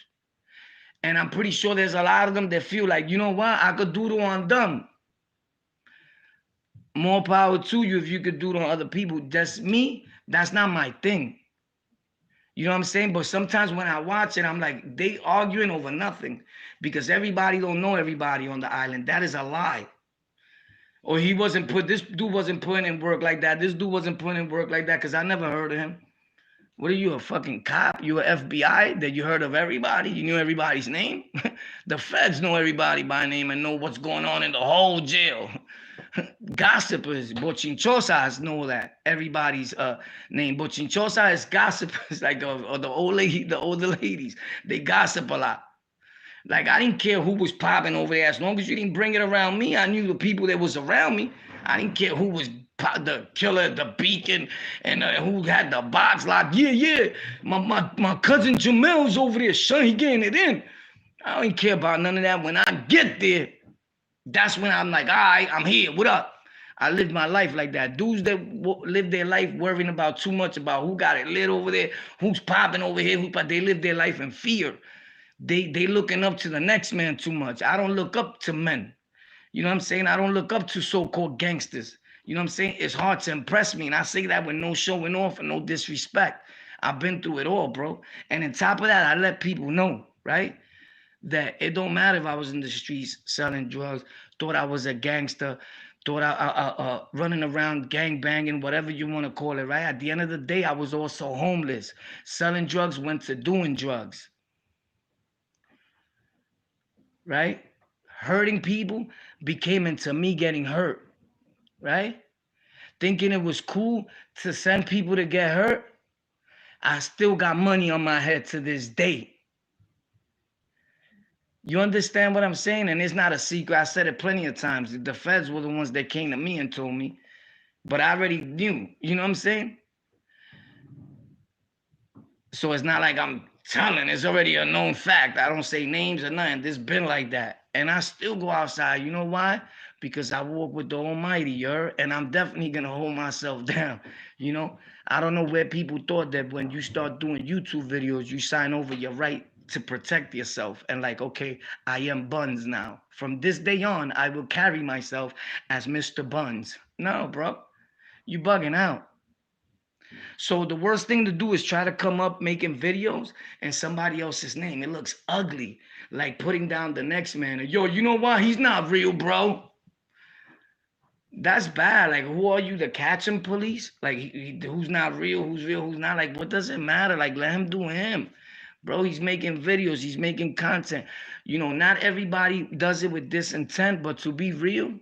And I'm pretty sure there's a lot of them that feel like, you know what? I could doodle on them. More power to you if you could do it on other people. That's me. That's not my thing. You know what I'm saying? But sometimes when I watch it, I'm like, they arguing over nothing, because everybody don't know everybody on the island. That is a lie. Or this dude wasn't putting in work like that. This dude wasn't putting in work like that, because I never heard of him. What are you, a fucking cop? You a FBI that you heard of everybody? You knew everybody's name? The feds know everybody by name and know what's going on in the whole jail. Gossipers, bochinchosas know that everybody's name. Bochinchosa is gossipers, like the older ladies. They gossip a lot. Like, I didn't care who was popping over there. As long as you didn't bring it around me, I knew the people that was around me. I didn't care who was the killer, the beacon, and who had the box locked. Yeah. My cousin Jamel's over there. Son, he getting it in. I don't care about none of that. When I get there, that's when I'm like, all right, I'm here. What up? I lived my life like that. Dudes that live their life worrying about too much about who got it lit over there, who's popping over here, they live their life in fear. They looking up to the next man too much. I don't look up to men. You know what I'm saying? I don't look up to so-called gangsters. You know what I'm saying? It's hard to impress me. And I say that with no showing off and no disrespect. I've been through it all, bro. And on top of that, I let people know, right? That it don't matter if I was in the streets selling drugs, thought I was a gangster, thought I running around gang banging, whatever you want to call it, right? At the end of the day, I was also homeless. Selling drugs went to doing drugs, right? Hurting people became into me getting hurt, right? Thinking it was cool to send people to get hurt. I still got money on my head to this day. You understand what I'm saying? And it's not a secret. I said it plenty of times. The feds were the ones that came to me and told me, but I already knew. You know what I'm saying? So it's not like I'm telling. It's already a known fact. I don't say names or nothing. It's been like that. And I still go outside. You know why? Because I walk with the Almighty, you heard? And I'm definitely going to hold myself down. You know, I don't know where people thought that when you start doing YouTube videos, you sign over your right to protect yourself. And like, okay, I am Buns now. From this day on, I will carry myself as Mr. Buns. No, bro. You bugging out. So the worst thing to do is try to come up making videos and somebody else's name. It looks ugly. Like putting down the next man. Yo, you know what? He's not real, bro. That's bad. Like, who are you, the catching police? Like, who's not real, who's real, who's not? Like, what does it matter? Like, let him do him. Bro, he's making videos. He's making content. You know, not everybody does it with this intent, but to be real,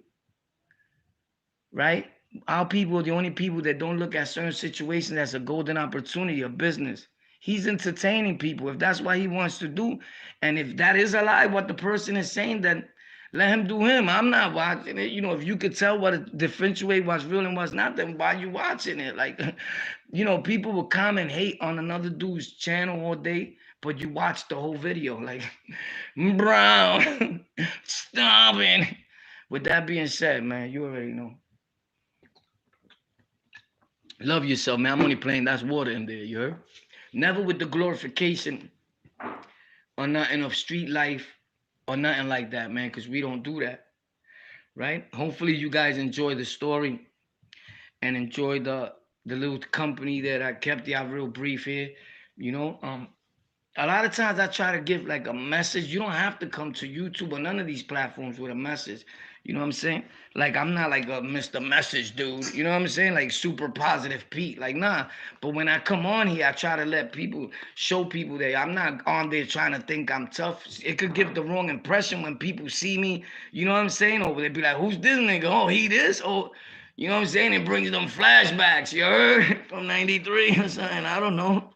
right? Our people are the only people that don't look at certain situations as a golden opportunity of business. He's entertaining people if that's what he wants to do. And if that is a lie, what the person is saying, then let him do him. I'm not watching it. You know, if you could tell what differentiate what's real and what's not, then why are you watching it? Like, you know, people will comment hate on another dude's channel all day, but you watch the whole video. Like, Brown, stop it. With that being said, man, you already know. Love yourself, man. I'm only playing. That's water in there, you heard? Never with the glorification or nothing of street life or nothing like that, man, because we don't do that, right? Hopefully you guys enjoy the story and enjoy the little company that I kept y'all real brief here, you know? A lot of times I try to give like a message. You don't have to come to YouTube or none of these platforms with a message. You know what I'm saying? Like, I'm not like a Mr. Message dude. You know what I'm saying? Like super positive Pete. Like, nah. But when I come on here, I try to let people, show people that I'm not on there trying to think I'm tough. It could give the wrong impression when people see me. You know what I'm saying? Or they be like, who's this nigga? Oh, he this? Oh, you know what I'm saying? It brings them flashbacks, you heard? From 93 or something. I don't know.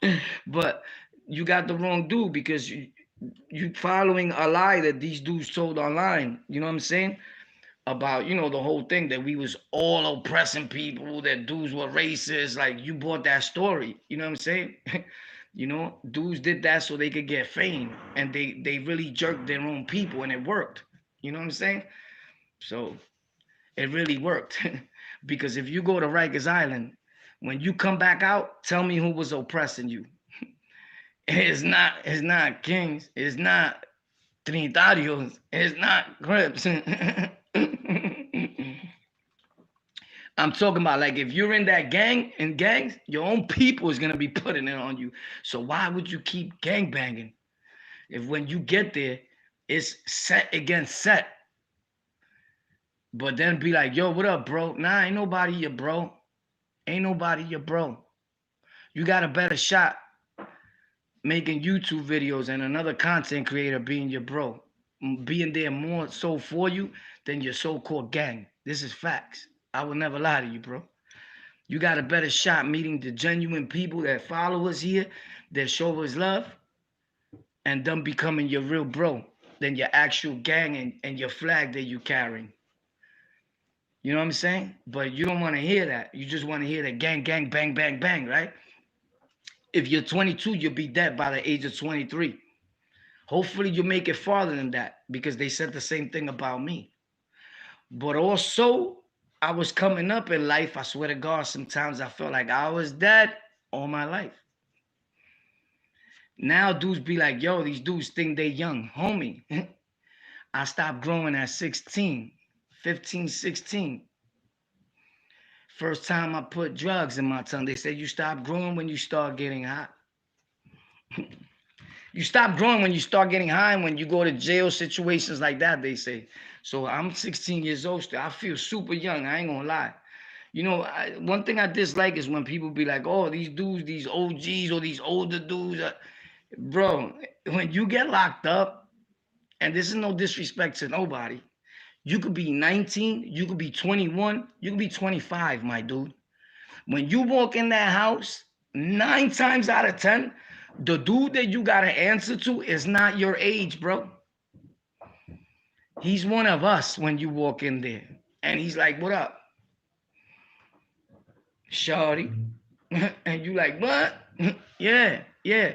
But you got the wrong dude because you following a lie that these dudes told online. You know what I'm saying? About, you know, the whole thing that we was all oppressing people, that dudes were racist. Like, you bought that story. You know what I'm saying? You know, dudes did that so they could get fame, and they really jerked their own people, and it worked. You know what I'm saying? So it really worked. Because if you go to Rikers Island, when you come back out, tell me who was oppressing you. It's not Kings. It's not Trinitarios. It's not Crips. I'm talking about, like, if you're in that gang and gangs, your own people is gonna be putting it on you. So why would you keep gang banging if when you get there, it's set against set? But then be like, yo, what up, bro? Nah, ain't nobody your bro. Ain't nobody your bro. You got a better shot making YouTube videos and another content creator being your bro, being there more so for you than your so-called gang. This is facts. I will never lie to you, bro. You got a better shot meeting the genuine people that follow us here, that show us love, and them becoming your real bro than your actual gang and your flag that you carrying. You know what I'm saying? But you don't want to hear that. You just want to hear that gang, gang, bang, bang, bang, right? If you're 22, you'll be dead by the age of 23. Hopefully you make it farther than that, because they said the same thing about me. But also, I was coming up in life. I swear to God, sometimes I felt like I was dead all my life. Now dudes be like, yo, these dudes think they young. Homie, I stopped growing at 16, 15, 16. First time I put drugs in my tongue, they said you stop growing when you start getting high. You stop growing when you start getting high and when you go to jail, situations like that, they say. So I'm 16 years old still. I feel super young. I ain't gonna lie. You know, one thing I dislike is when people be like, oh, these dudes, these OGs or these older dudes. Bro, when you get locked up, and this is no disrespect to nobody, you could be 19, you could be 21, you could be 25, my dude. When you walk in that house, 9 times out of 10, the dude that you got to answer to is not your age, bro. He's one of us when you walk in there. And he's like, what up? Shorty. And you like, what? Yeah, yeah.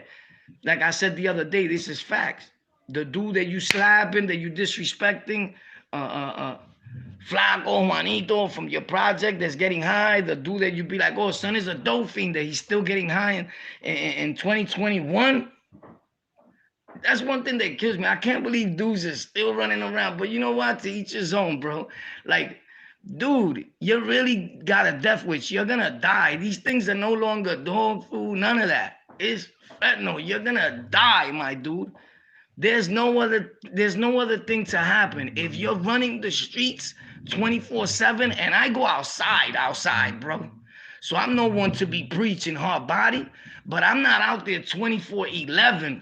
Like I said the other day, this is facts. The dude that you slapping, that you disrespecting, Flaco Juanito from your project that's getting high, the dude that you be like, oh, son is a dope fiend, that he's still getting high in 2021. That's one thing that kills me. I can't believe dudes is still running around. But you know what? To each his own, bro. Like, dude, you really got a death wish. You're gonna die. These things are no longer dog food, none of that. It's fentanyl. You're gonna die, my dude. There's no other thing to happen. If you're running the streets 24/7, and I go outside, bro. So I'm no one to be preaching hard body, but I'm not out there 24/11.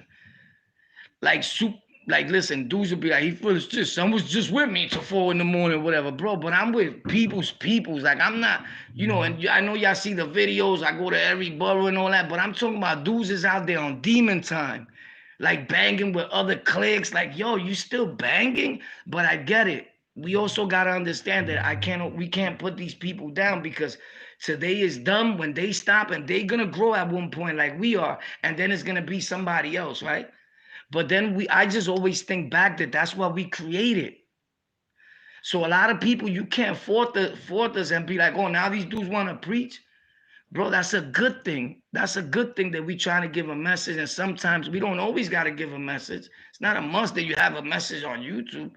Like, listen, dudes will be like, he feels just, someone's just with me till 4 in the morning, whatever, bro. But I'm with people's. Like, I'm not, you know, and I know y'all see the videos. I go to every borough and all that, but I'm talking about dudes is out there on demon time. Like banging with other cliques, like, yo, you still banging? But I get it. We also gotta understand that we can't put these people down, because today is dumb when they stop, and they gonna grow at one point like we are, and then it's gonna be somebody else, right? But then I just always think back that that's what we created. So a lot of people, you can't fault us and be like, oh, now these dudes want to preach. Bro, that's a good thing. That's a good thing that we trying to give a message. And sometimes we don't always got to give a message. It's not a must that you have a message on YouTube.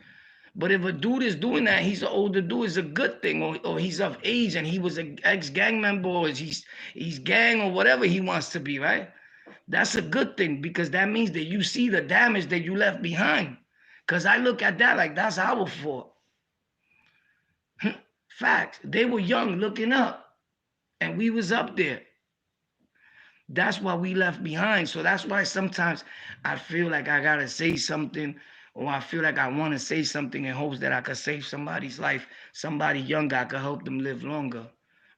But if a dude is doing that, he's an older dude, it's a good thing. Or he's of age and he was an ex-gang member, or he's gang or whatever he wants to be, right? That's a good thing, because that means that you see the damage that you left behind. Because I look at that like that's our fault. Facts. They were young looking up, and we was up there. That's what we left behind. So that's why sometimes I feel like I gotta say something, or I feel like I want to say something in hopes that I could save somebody's life, somebody younger, I could help them live longer,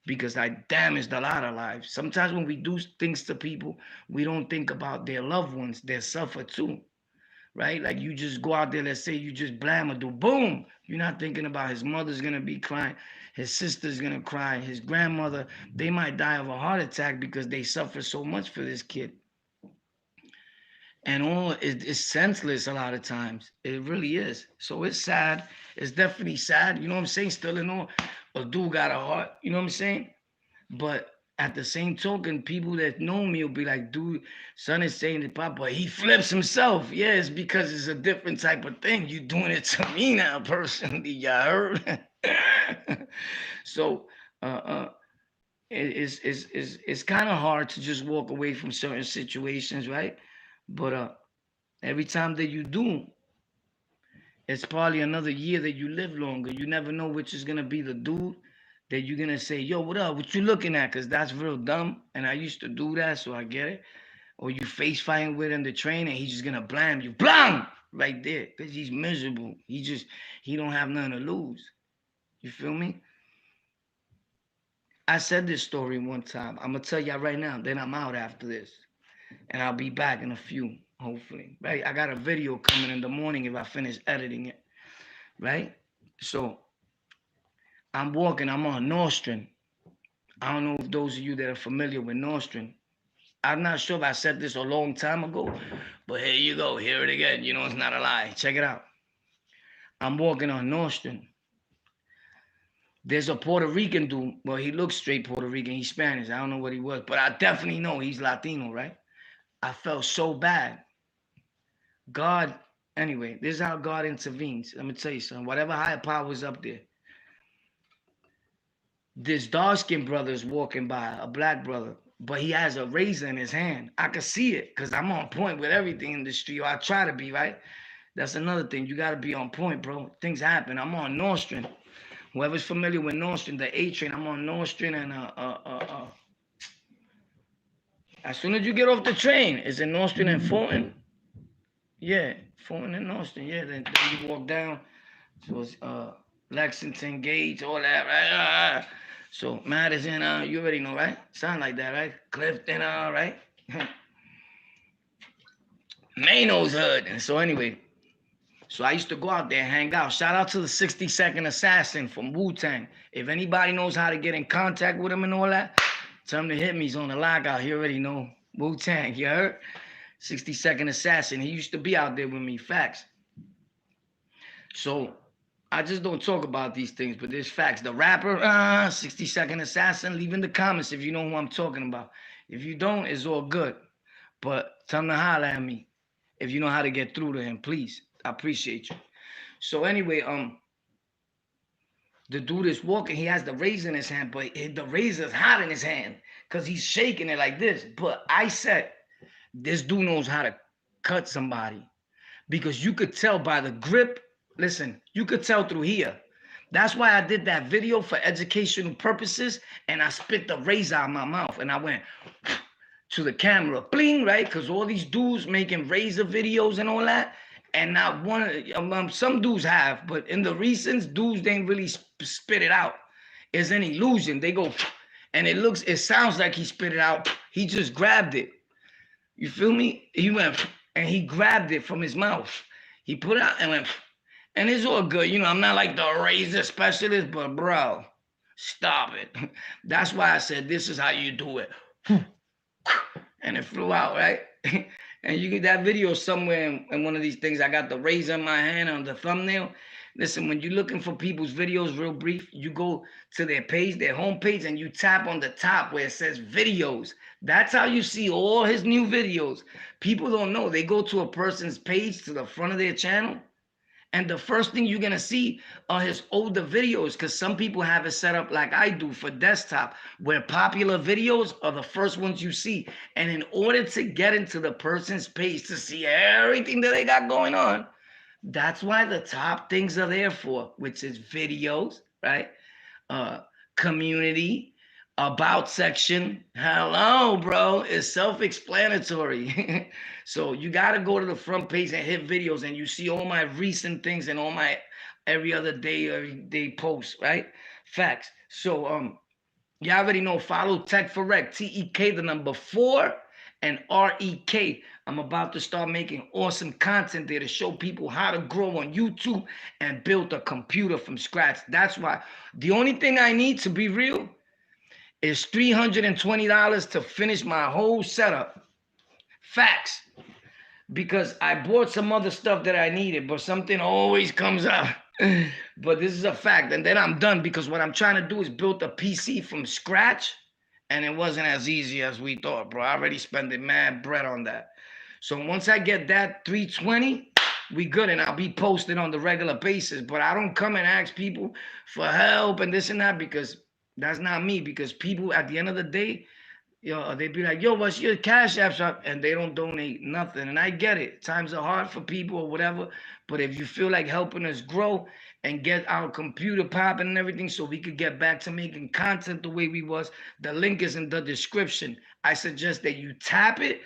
because I damaged a lot of lives. Sometimes when we do things to people, we don't think about their loved ones that suffer too, right? Like, you just go out there, let's say you just blam a dude, boom. You're not thinking about his mother's gonna be crying, his sister's gonna cry, his grandmother, they might die of a heart attack because they suffer so much for this kid. And all it's senseless a lot of times. It really is. So it's sad. It's definitely sad. You know what I'm saying? Still in all, a dude got a heart. You know what I'm saying? But at the same token, people that know me will be like, dude, son is saying to Papa, he flips himself. Yeah, it's because it's a different type of thing. You doing it to me now, personally. You heard? So it's kind of hard to just walk away from certain situations, right? But every time that you do, it's probably another year that you live longer. You never know which is gonna be the dude that you're gonna say, yo, what up? What you looking at? Cause that's real dumb. And I used to do that, so I get it. Or you face fighting with him the train, and he's just gonna blam you. Blam! Right there. Cause he's miserable. He don't have nothing to lose. You feel me? I said this story one time. I'm gonna tell y'all right now, then I'm out after this. And I'll be back in a few, hopefully. Right? I got a video coming in the morning if I finish editing it. Right? So I'm walking, I'm on Nostrand. I don't know if those of you that are familiar with Nostrand. I'm not sure if I said this a long time ago, but here you go, hear it again. You know it's not a lie. Check it out. I'm walking on Nostrand. There's a Puerto Rican dude. Well, he looks straight Puerto Rican. He's Spanish. I don't know what he was, but I definitely know he's Latino, right? I felt so bad. God, anyway, this is how God intervenes. Let me tell you something. Whatever higher power was up there, this dark-skinned brother is walking by, a black brother, but he has a razor in his hand. I can see it because I'm on point with everything in the street, or I try to be, right? That's another thing. You got to be on point, bro. Things happen. I'm on Nostrand. Whoever's familiar with Nostrand, the A train, I'm on Nostrand, and as soon as you get off the train, it's in Nostrand and Fulton. Yeah, Fulton and Nostrand. Yeah, then you walk down. So it's Lexington, Gage, all that, right? So Madison, you already know, right? Sound like that, right? Clifton, right? Mano's Hood. And so anyway, so I used to go out there and hang out. Shout out to the 60-second assassin from Wu-Tang. If anybody knows how to get in contact with him and all that, tell him to hit me. He's on the LocKout. He already know. Wu-Tang, you heard? 60-second assassin. He used to be out there with me. Facts. So I just don't talk about these things, but there's facts. The rapper, 60-second assassin, leave in the comments if you know who I'm talking about. If you don't, it's all good. But tell him to holler at me if you know how to get through to him, please. I appreciate you. So anyway, the dude is walking. He has the razor in his hand, but the razor's hot in his hand because he's shaking it like this. But I said, this dude knows how to cut somebody because you could tell by the grip. Listen, you could tell through here. That's why I did that video for educational purposes, and I spit the razor out of my mouth, and I went to the camera, bling, right? Because all these dudes making razor videos and all that, and not one, some dudes have, but in the recent, dudes didn't really spit it out. It's an illusion. They go, and it sounds like he spit it out. He just grabbed it. You feel me? He went, and he grabbed it from his mouth. He put it out and went, and it's all good. You know, I'm not like the razor specialist, but bro, stop it. That's why I said, this is how you do it. And it flew out, right? And you get that video somewhere in one of these things. I got the razor in my hand on the thumbnail. Listen, when you're looking for people's videos real brief, you go to their page, their homepage, and you tap on the top where it says videos. That's how you see all his new videos. People don't know. They go to a person's page to the front of their channel, and the first thing you're going to see are his older videos, because some people have it set up like I do for desktop, where popular videos are the first ones you see. And in order to get into the person's page to see everything that they got going on, that's why the top things are there for, which is videos, right? Community, about section. Hello, bro. It's self-explanatory. So you got to go to the front page and hit videos, and you see all my recent things and all my every day posts, right? Facts. So you already know, follow Tech for Rec, TEK, the number 4, and REK. I'm about to start making awesome content there to show people how to grow on YouTube and build a computer from scratch. That's why the only thing I need, to be real, is $320 to finish my whole setup. Facts. Because I bought some other stuff that I needed, but something always comes up. But this is a fact. And then I'm done, because what I'm trying to do is build a PC from scratch. And it wasn't as easy as we thought, bro. I already spent mad bread on that. So once I get that 320, we good, and I'll be posted on the regular basis. But I don't come and ask people for help and this and that, because that's not me. Because people at the end of the day, they be like, yo, what's your Cash App shop? And they don't donate nothing. And I get it. Times are hard for people or whatever. But if you feel like helping us grow and get our computer popping and everything so we could get back to making content the way we was, the link is in the description. I suggest that you tap it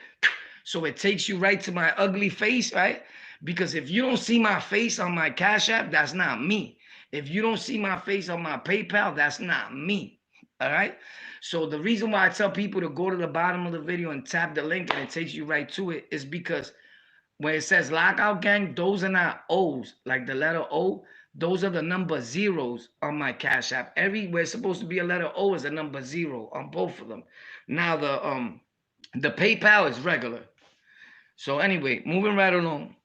so it takes you right to my ugly face, right? Because if you don't see my face on my Cash App, that's not me. If you don't see my face on my PayPal, that's not me. All right? So the reason why I tell people to go to the bottom of the video and tap the link and it takes you right to it is because when it says LocKout Gang, those are not O's, like the letter O. Those are the number zeros on my Cash App. Everywhere it's supposed to be a letter O is a number 0 on both of them. Now the PayPal is regular. So anyway, moving right along.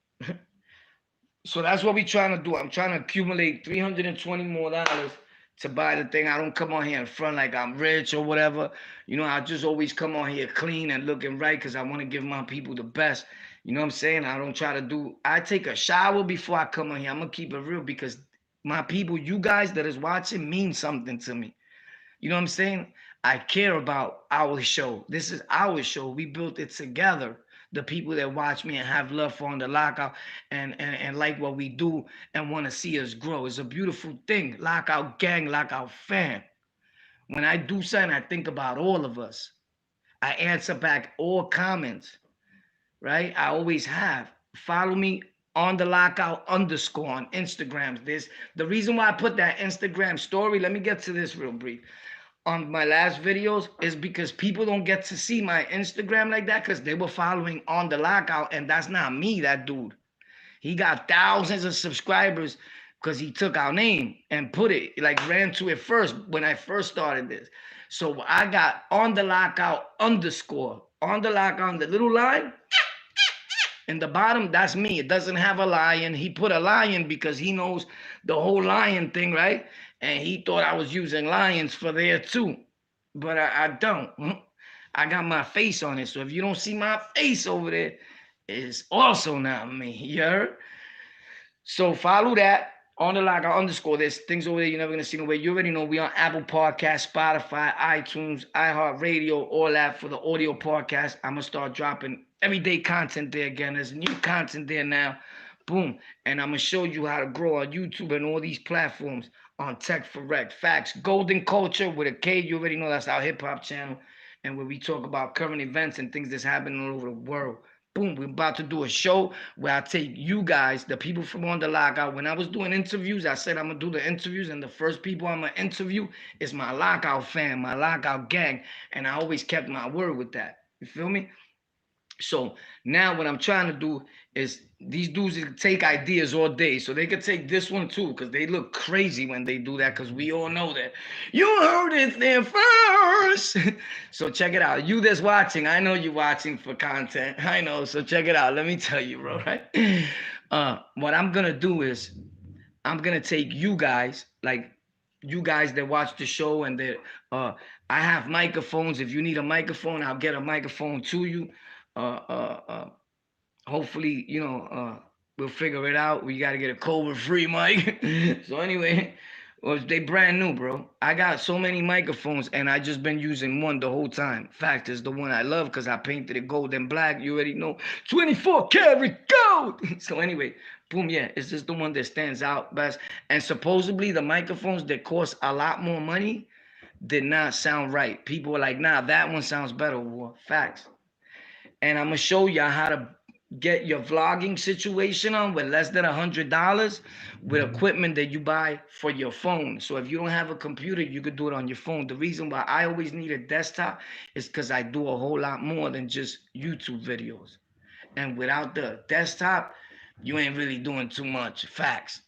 So that's what we're trying to do. I'm trying to accumulate $320 more to buy the thing. I don't come on here in front like I'm rich or whatever. You know, I just always come on here clean and looking right because I want to give my people the best. You know what I'm saying? I don't try to do, I take a shower before I come on here. I'm going to keep it real because my people, you guys that is watching mean something to me. You know what I'm saying? I care about our show. This is our show. We built it together. The people that watch me and have love for On the Lockout and like what we do and want to see us grow. It's a beautiful thing. Lockout gang, Lockout fam. When I do something, I think about all of us. I answer back all comments, right? I always have. Follow me on the lockout underscore on Instagram. This the reason why I put that Instagram story. Let me get to this real brief. On my last videos is because people don't get to see my Instagram like that because they were following On the Lockout, and that's not me, that dude. He got thousands of subscribers because he took our name and put it, like ran to it first when I first started this. So I got On the Lockout underscore. On the Lockout, the little line in the bottom, that's me. It doesn't have a lion. He put a lion because he knows the whole lion thing, right? And he thought I was using lions for there too. But I don't. I got my face on it. So if you don't see my face over there, it's also not me. You heard? So follow that. On the Lockout underscore. There's things over there you're never gonna see no way. You already know we on Apple Podcast, Spotify, iTunes, iHeartRadio, all that for the audio podcast. I'm gonna start dropping everyday content there again. There's new content there now. Boom. And I'm gonna show you how to grow on YouTube and all these platforms on Tech for Rec. Facts. Golden Culture with a K. You already know that's our hip hop channel. And where we talk about current events and things that's happening all over the world. Boom, we're about to do a show where I take you guys, the people from On the Lockout. When I was doing interviews, I said I'm going to do the interviews, and the first people I'm going to interview is my Lockout fam, my Lockout gang, and I always kept my word with that. You feel me? So now what I'm trying to do is these dudes take ideas all day. So they could take this one too, because they look crazy when they do that, because we all know that. You heard it there first. So check it out. You that's watching, I know you're watching for content. I know. So check it out. Let me tell you, bro, right? What I'm going to do is I'm going to take you guys, like you guys that watch the show, and that I have microphones. If you need a microphone, I'll get a microphone to you. Hopefully, you know, we'll figure it out. We got to get a COVID-free mic. So anyway, well, they brand new, bro. I got so many microphones, and I just been using one the whole time. Fact is the one I love because I painted it gold and black. You already know, 24 karat gold. So anyway, boom, yeah, it's just the one that stands out best. And supposedly the microphones that cost a lot more money did not sound right. People were like, nah, that one sounds better. Well, facts. And I'm going to show you how to get your vlogging situation on with less than $100 with equipment that you buy for your phone. So if you don't have a computer, you could do it on your phone. The reason why I always need a desktop is because I do a whole lot more than just YouTube videos. And without the desktop, you ain't really doing too much. Facts.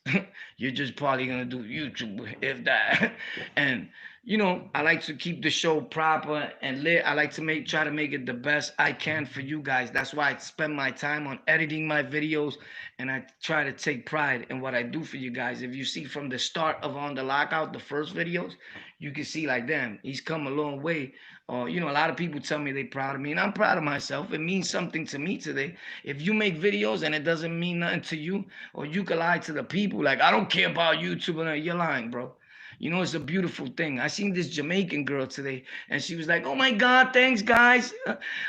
You're just probably going to do YouTube, if that. And you know, I like to keep the show proper and lit. I like to try to make it the best I can for you guys. That's why I spend my time on editing my videos, and I try to take pride in what I do for you guys. If you see from the start of On the Lockout, the first videos, you can see like, damn, he's come a long way. You know, a lot of people tell me they're proud of me, and I'm proud of myself. It means something to me today. If you make videos and it doesn't mean nothing to you, or you can lie to the people, like, I don't care about YouTube, and you're lying, bro. You know, it's a beautiful thing. I seen this Jamaican girl today, and she was like, oh, my God, thanks, guys.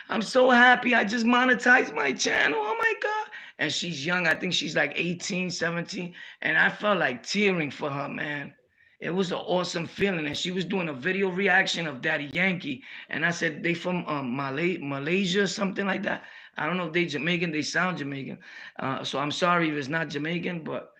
I'm so happy. I just monetized my channel. Oh, my God. And she's young. I think she's like 18, 17. And I felt like tearing for her, man. It was an awesome feeling. And she was doing a video reaction of Daddy Yankee. And I said, they from Malaysia or something like that. I don't know if they Jamaican. They sound Jamaican. So I'm sorry if it's not Jamaican, but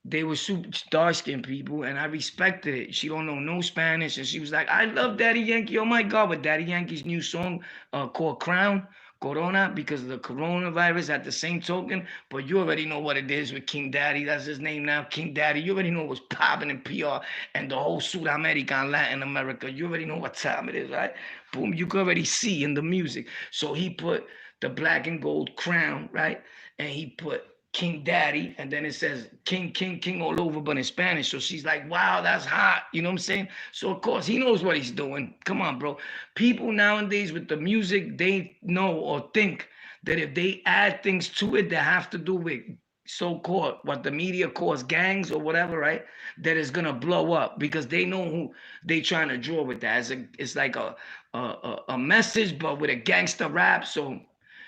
they were super dark-skinned people, and I respected it. She don't know no Spanish, and she was like, I love Daddy Yankee. Oh, my God. But Daddy Yankee's new song called Crown, Corona, because of the coronavirus at the same token. But you already know what it is with King Daddy. That's his name now, King Daddy. You already know what's popping in PR and the whole Sudamerica and Latin America. You already know what time it is, right? Boom, you can already see in the music. So he put the black and gold crown, right? And he put King Daddy, and then it says King, King, King all over, but in Spanish. So she's like, wow, that's hot. You know what I'm saying? So of course he knows what he's doing. Come on, bro. People nowadays with the music, they know or think that if they add things to it that have to do with so-called what the media calls gangs or whatever, right? That is gonna blow up because they know who they trying to draw with that. It's like a message, but with a gangster rap. So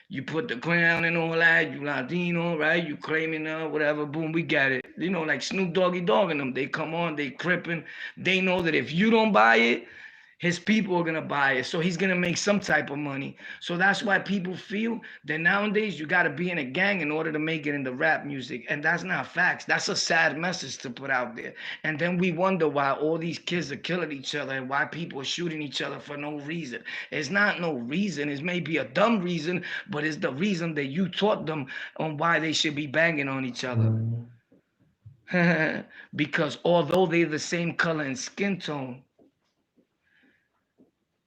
you put the crown and all that, you Latino, right? You claiming whatever, boom, we got it. You know, like Snoop Doggy Dogg and them, they come on, they crippin'. They know that if you don't buy it, his people are gonna buy it. So he's gonna make some type of money. So that's why people feel that nowadays you gotta be in a gang in order to make it in the rap music. And that's not facts. That's a sad message to put out there. And then we wonder why all these kids are killing each other and why people are shooting each other for no reason. It's not no reason. It's maybe a dumb reason, but it's the reason that you taught them on why they should be banging on each other. Because although they're the same color and skin tone,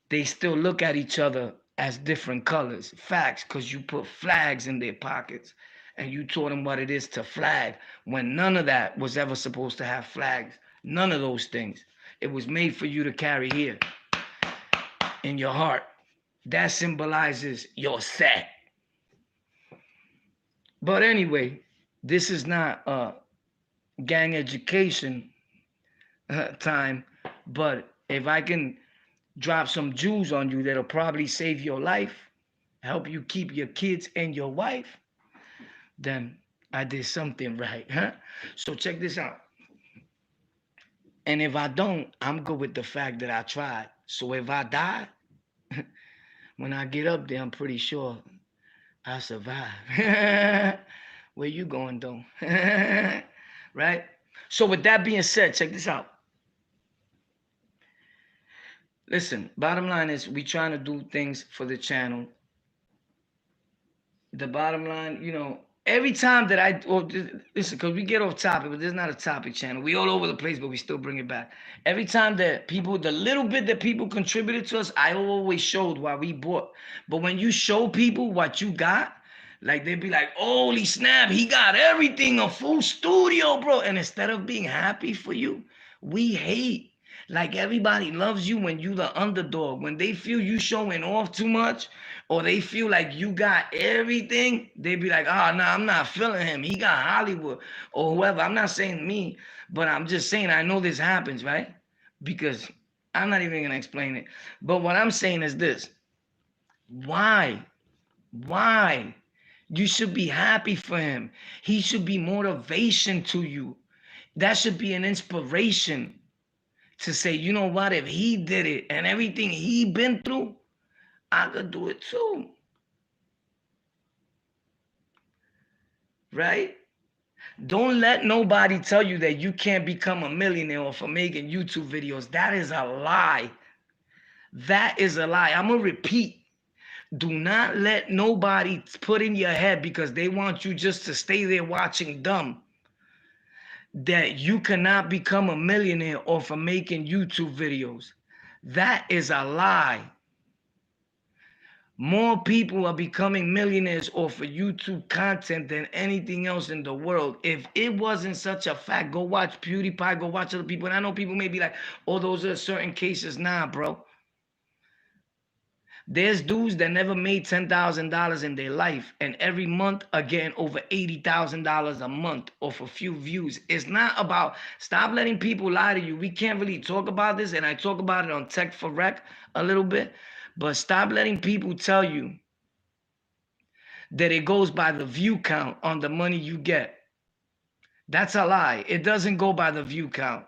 they still look at each other as different colors. Facts, because you put flags in their pockets and you taught them what it is to flag when none of that was ever supposed to have flags. None of those things. It was made for you to carry here in your heart. That symbolizes your set. But anyway, this is not gang education time, but if I can drop some jewels on you that'll probably save your life, help you keep your kids and your wife, then I did something right, huh? So check this out. And if I don't, I'm good with the fact that I tried. So if I die, when I get up there, I'm pretty sure I survive. Where you going, though? Right? So with that being said, check this out. Listen, bottom line is we trying to do things for the channel. The bottom line, you know, every time that listen, because we get off topic, but this is not a topic channel. We all over the place, but we still bring it back. Every time that people, the little bit that people contributed to us, I always showed what we bought. But when you show people what you got, like they'd be like, holy snap, he got everything, a full studio, bro. And instead of being happy for you, we hate. Like everybody loves you when you the underdog. When they feel you showing off too much, or they feel like you got everything, they be like, oh, no, I'm not feeling him. He got Hollywood or whoever. I'm not saying me, but I'm just saying I know this happens, right? Because I'm not even going to explain it. But what I'm saying is this. Why? Why? You should be happy for him. He should be motivation to you. That should be an inspiration to say, you know what, if he did it and everything he been through, I could do it too. Right? Don't let nobody tell you that you can't become a millionaire off of making YouTube videos. That is a lie. That is a lie. I'm going to repeat. Do not let nobody put in your head because they want you just to stay there watching dumb that you cannot become a millionaire off of making YouTube videos. That is a lie. More people are becoming millionaires off of YouTube content than anything else in the world. If it wasn't such a fact, go watch PewDiePie, go watch other people. And I know people may be like, oh, those are certain cases. Nah, bro. There's dudes that never made $10,000 in their life, and every month are getting over $80,000 a month off a few views. It's not about, stop letting people lie to you. We can't really talk about this, and I talk about it on Tech for Rec a little bit, but stop letting people tell you that it goes by the view count on the money you get. That's a lie. It doesn't go by the view count.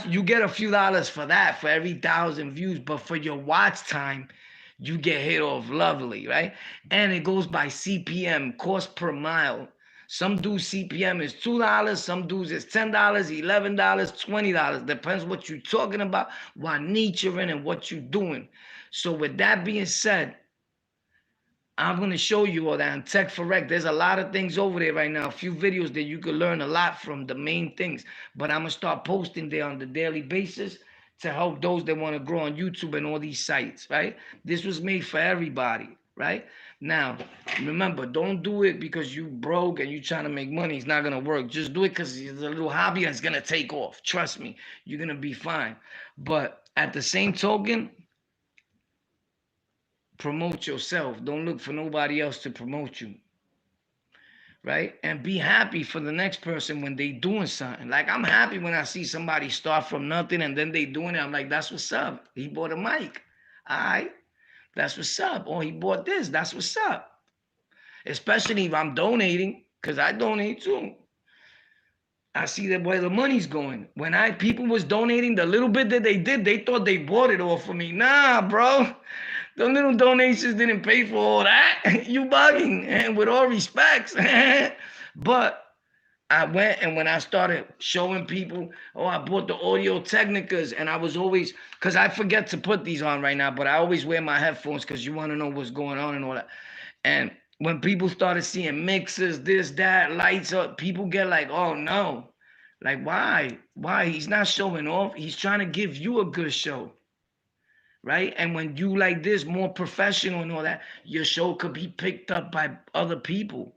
You get a few dollars for that, for every 1,000 views, but for your watch time, you get hit off lovely, right? And it goes by CPM, cost per mile. Some dudes CPM is $2, some dudes is $10, $11, $20. Depends what you're talking about, what niche you're in, and what you're doing. So with that being said, I'm going to show you all that on Tech for Rec. There's a lot of things over there right now, a few videos that you can learn a lot from, the main things. But I'm going to start posting there on the daily basis to help those that want to grow on YouTube and all these sites, right? This was made for everybody, right? Now, remember, don't do it because you broke and you trying to make money. It's not gonna work. Just do it because it's a little hobby and it's gonna take off. Trust me, you're gonna be fine. But at the same token, promote yourself. Don't look for nobody else to promote you, right? And be happy for the next person when they doing something. Like I'm happy when I see somebody start from nothing and then they doing it. I'm like, that's what's up. He bought a mic. All right, that's what's up. Or he bought this. That's what's up. Especially if I'm donating, because I donate too. I see that where the money's going. When people was donating the little bit that they did, they thought they bought it all for me. Nah, bro. The little donations didn't pay for all that. You bugging, and with all respects. But I went, and when I started showing people, oh, I bought the Audio Technicas, and I was always, because I forget to put these on right now, but I always wear my headphones because you want to know what's going on and all that. And when people started seeing mixers, this, that, lights up, people get like, oh no. Like, why? Why? He's not showing off. He's trying to give you a good show. Right? And when you like this, more professional and all that, your show could be picked up by other people.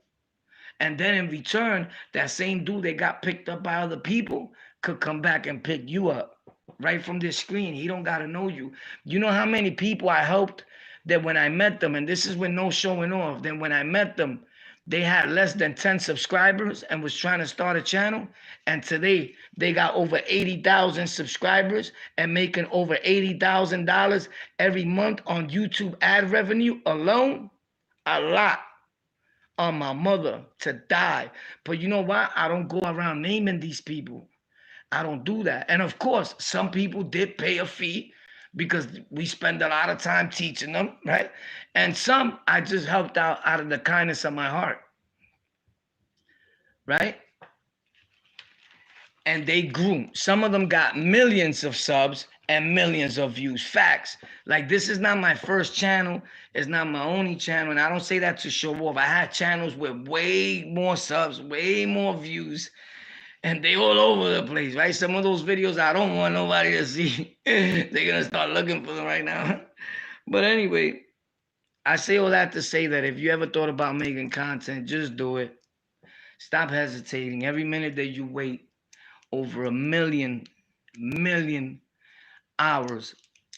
And then in return, that same dude that got picked up by other people could come back and pick you up right from this screen. He don't got to know you. You know how many people I helped that when I met them, and this is with no showing off, then when I met them, they had less than 10 subscribers and was trying to start a channel. And today they got over 80,000 subscribers and making over $80,000 every month on YouTube ad revenue alone. A lot. On my mother to die. But you know what? I don't go around naming these people. I don't do that. And of course, some people did pay a fee because we spend a lot of time teaching them, right? And some I just helped out of the kindness of my heart, right? And they grew. Some of them got millions of subs and millions of views. Facts. Like, this is not my first channel. It's not my only channel. And I don't say that to show off. I had channels with way more subs, way more views. And they all over the place, right? Some of those videos I don't want nobody to see. They're going to start looking for them right now. But anyway, I say all that to say that if you ever thought about making content, just do it. Stop hesitating. Every minute that you wait, over 1 million hours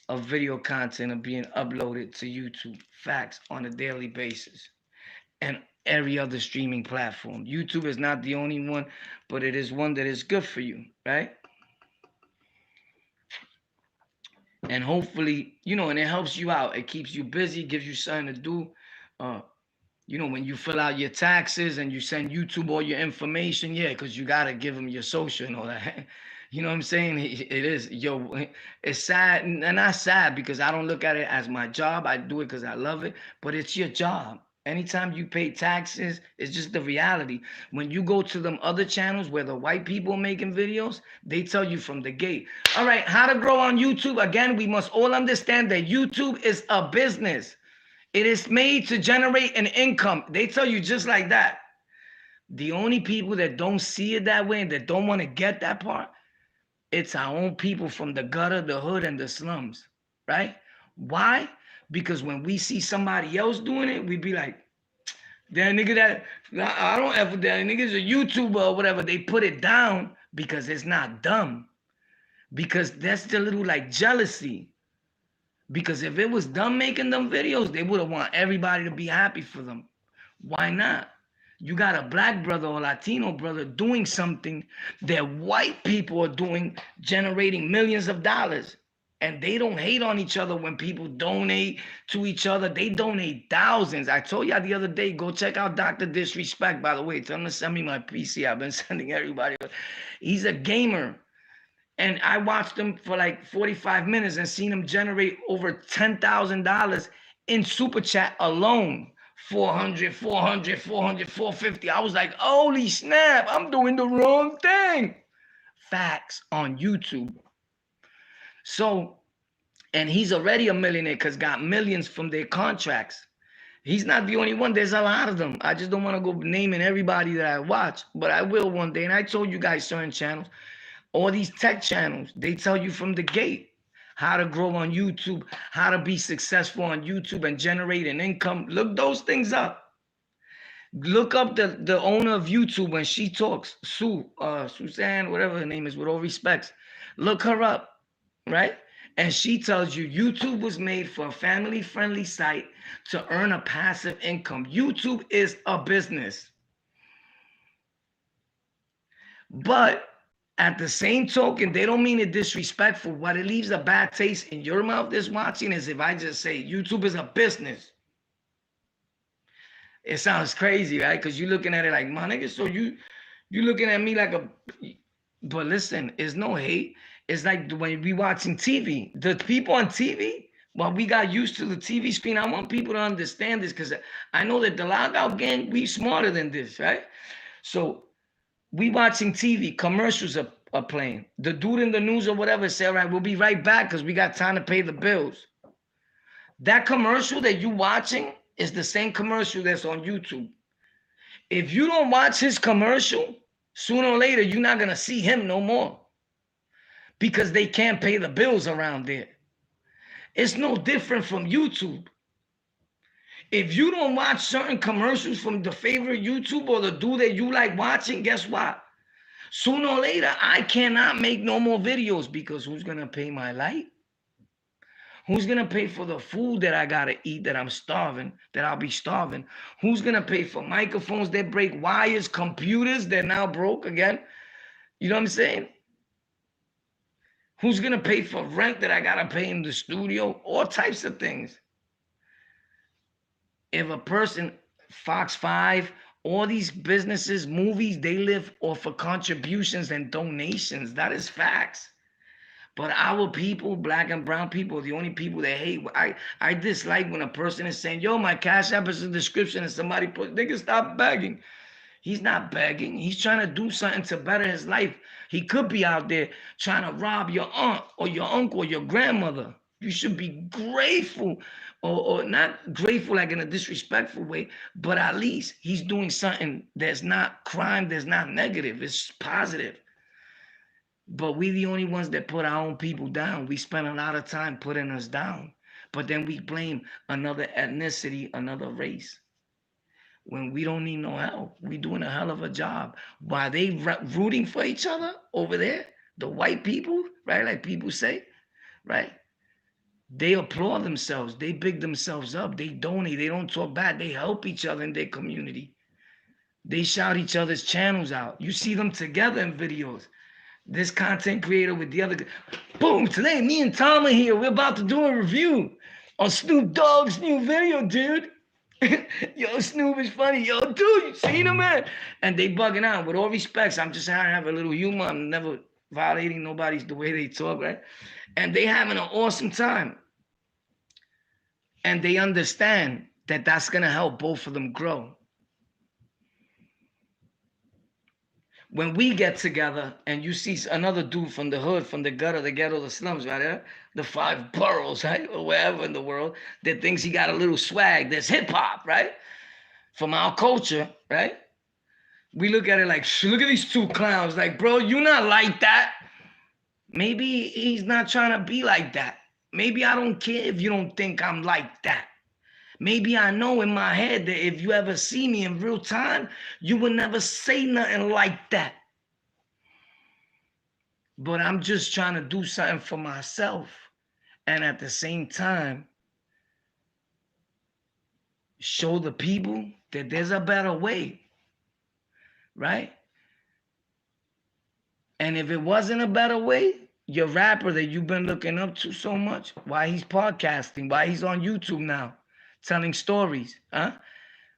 of video content are being uploaded to YouTube. Facts, on a daily basis. And every other streaming platform. YouTube is not the only one, but it is one that is good for you, right? And hopefully, and it helps you out. It keeps you busy, gives you something to do. When you fill out your taxes and you send YouTube all your information, yeah, because you got to give them your social and all that. You know what I'm saying? It is, it's sad, and not sad because I don't look at it as my job. I do it because I love it, but it's your job. Anytime you pay taxes, it's just the reality. When you go to them other channels where the white people are making videos, they tell you from the gate. All right, how to grow on YouTube. Again, we must all understand that YouTube is a business. It is made to generate an income. They tell you just like that. The only people that don't see it that way and that don't want to get that part, it's our own people from the gutter, the hood, and the slums, right? Why? Because when we see somebody else doing it, we be like, that nigga that, I don't ever, that nigga's a YouTuber or whatever. They put it down because it's not dumb. Because that's the little like jealousy. Because if it was them making them videos, they would have want everybody to be happy for them. Why not? You got a black brother or Latino brother doing something that white people are doing, generating millions of dollars. And they don't hate on each other when people donate to each other. They donate thousands. I told y'all the other day, go check out Dr. Disrespect, by the way. Tell him to send me my PC. I've been sending everybody. He's a gamer. And I watched him for like 45 minutes and seen him generate over $10,000 in Super Chat alone. 400, 400, 400, 450. I was like, holy snap, I'm doing the wrong thing. Facts on YouTube. So, and he's already a millionaire because got millions from their contracts. He's not the only one. There's a lot of them. I just don't want to go naming everybody that I watch, but I will one day. And I told you guys certain channels, all these tech channels, they tell you from the gate, how to grow on YouTube, how to be successful on YouTube and generate an income. Look those things up. Look up the owner of YouTube when she talks, Suzanne, whatever her name is, with all respects. Look her up, right? And she tells you YouTube was made for a family-friendly site to earn a passive income. YouTube is a business. But at the same token, they don't mean it disrespectful. What it leaves a bad taste in your mouth that's watching is if I just say YouTube is a business. It sounds crazy, right? Because you're looking at it like, my nigga, so you looking at me like a... But listen, it's no hate. It's like when we watching TV. The people on TV, well, we got used to the TV screen. I want people to understand this because I know that the LocKout gang, we smarter than this, right? So we watching TV, commercials are playing. The dude in the news or whatever say, all right, we'll be right back because we got time to pay the bills. That commercial that you watching is the same commercial that's on YouTube. If you don't watch his commercial, sooner or later, you're not going to see him no more because they can't pay the bills around there. It's no different from YouTube. If you don't watch certain commercials from the favorite YouTube or the dude that you like watching, guess what? Sooner or later, I cannot make no more videos because who's going to pay my light? Who's going to pay for the food that I got to eat, that I'm starving, that I'll be starving? Who's going to pay for microphones that break, wires, computers that now broke again? You know what I'm saying? Who's going to pay for rent that I got to pay in the studio? All types of things. If a person, Fox 5, all these businesses, movies, they live off of contributions and donations. That is facts. But our people, black and brown people, are the only people that hate. I dislike when a person is saying, yo, my Cash App is in the description, and somebody put, nigga, stop begging. He's not begging. He's trying to do something to better his life. He could be out there trying to rob your aunt or your uncle or your grandmother. You should be grateful, or not grateful like in a disrespectful way, but at least he's doing something that's not crime, that's not negative. It's positive. But we the only ones that put our own people down. We spend a lot of time putting us down. But then we blame another ethnicity, another race. When we don't need no help, we doing a hell of a job. While they rooting for each other over there, the white people, right? Like people say, right? They applaud themselves. They big themselves up. They donate. They don't talk bad. They help each other in their community. They shout each other's channels out. You see them together in videos. This content creator with the other, boom, today me and Tom are here. We're about to do a review on Snoop Dogg's new video, dude. Yo, Snoop is funny. Yo, dude, you seen him, man? And they bugging out. With all respects, I'm just trying to have a little humor. I'm never violating nobody's the way they talk, right? And they having an awesome time. And they understand that that's going to help both of them grow. When we get together and you see another dude from the hood, from the gutter, the ghetto, the slums, right? The 5 boroughs, right? Or wherever in the world, that thinks he got a little swag, that's hip hop, right? From our culture, right? We look at it like, look at these 2 clowns. Like, bro, you're not like that. Maybe he's not trying to be like that. Maybe I don't care if you don't think I'm like that. Maybe I know in my head that if you ever see me in real time, you would never say nothing like that. But I'm just trying to do something for myself. And at the same time, show the people that there's a better way. Right? And if it wasn't a better way, your rapper that you've been looking up to so much, why he's podcasting, why he's on YouTube now, telling stories, huh?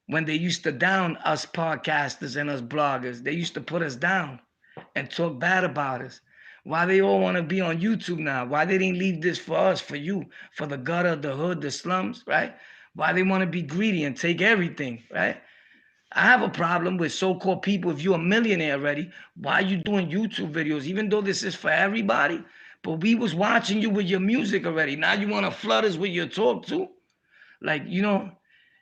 When they used to down us podcasters and us bloggers, they used to put us down and talk bad about us. Why they all want to be on YouTube now? Why they didn't leave this for us, for you, for the gutter, the hood, the slums, right? Why they want to be greedy and take everything, right? I have a problem with so-called people. If you're a millionaire already, why are you doing YouTube videos? Even though this is for everybody, but we was watching you with your music already. Now you want to flood us with your talk too? Like, you know,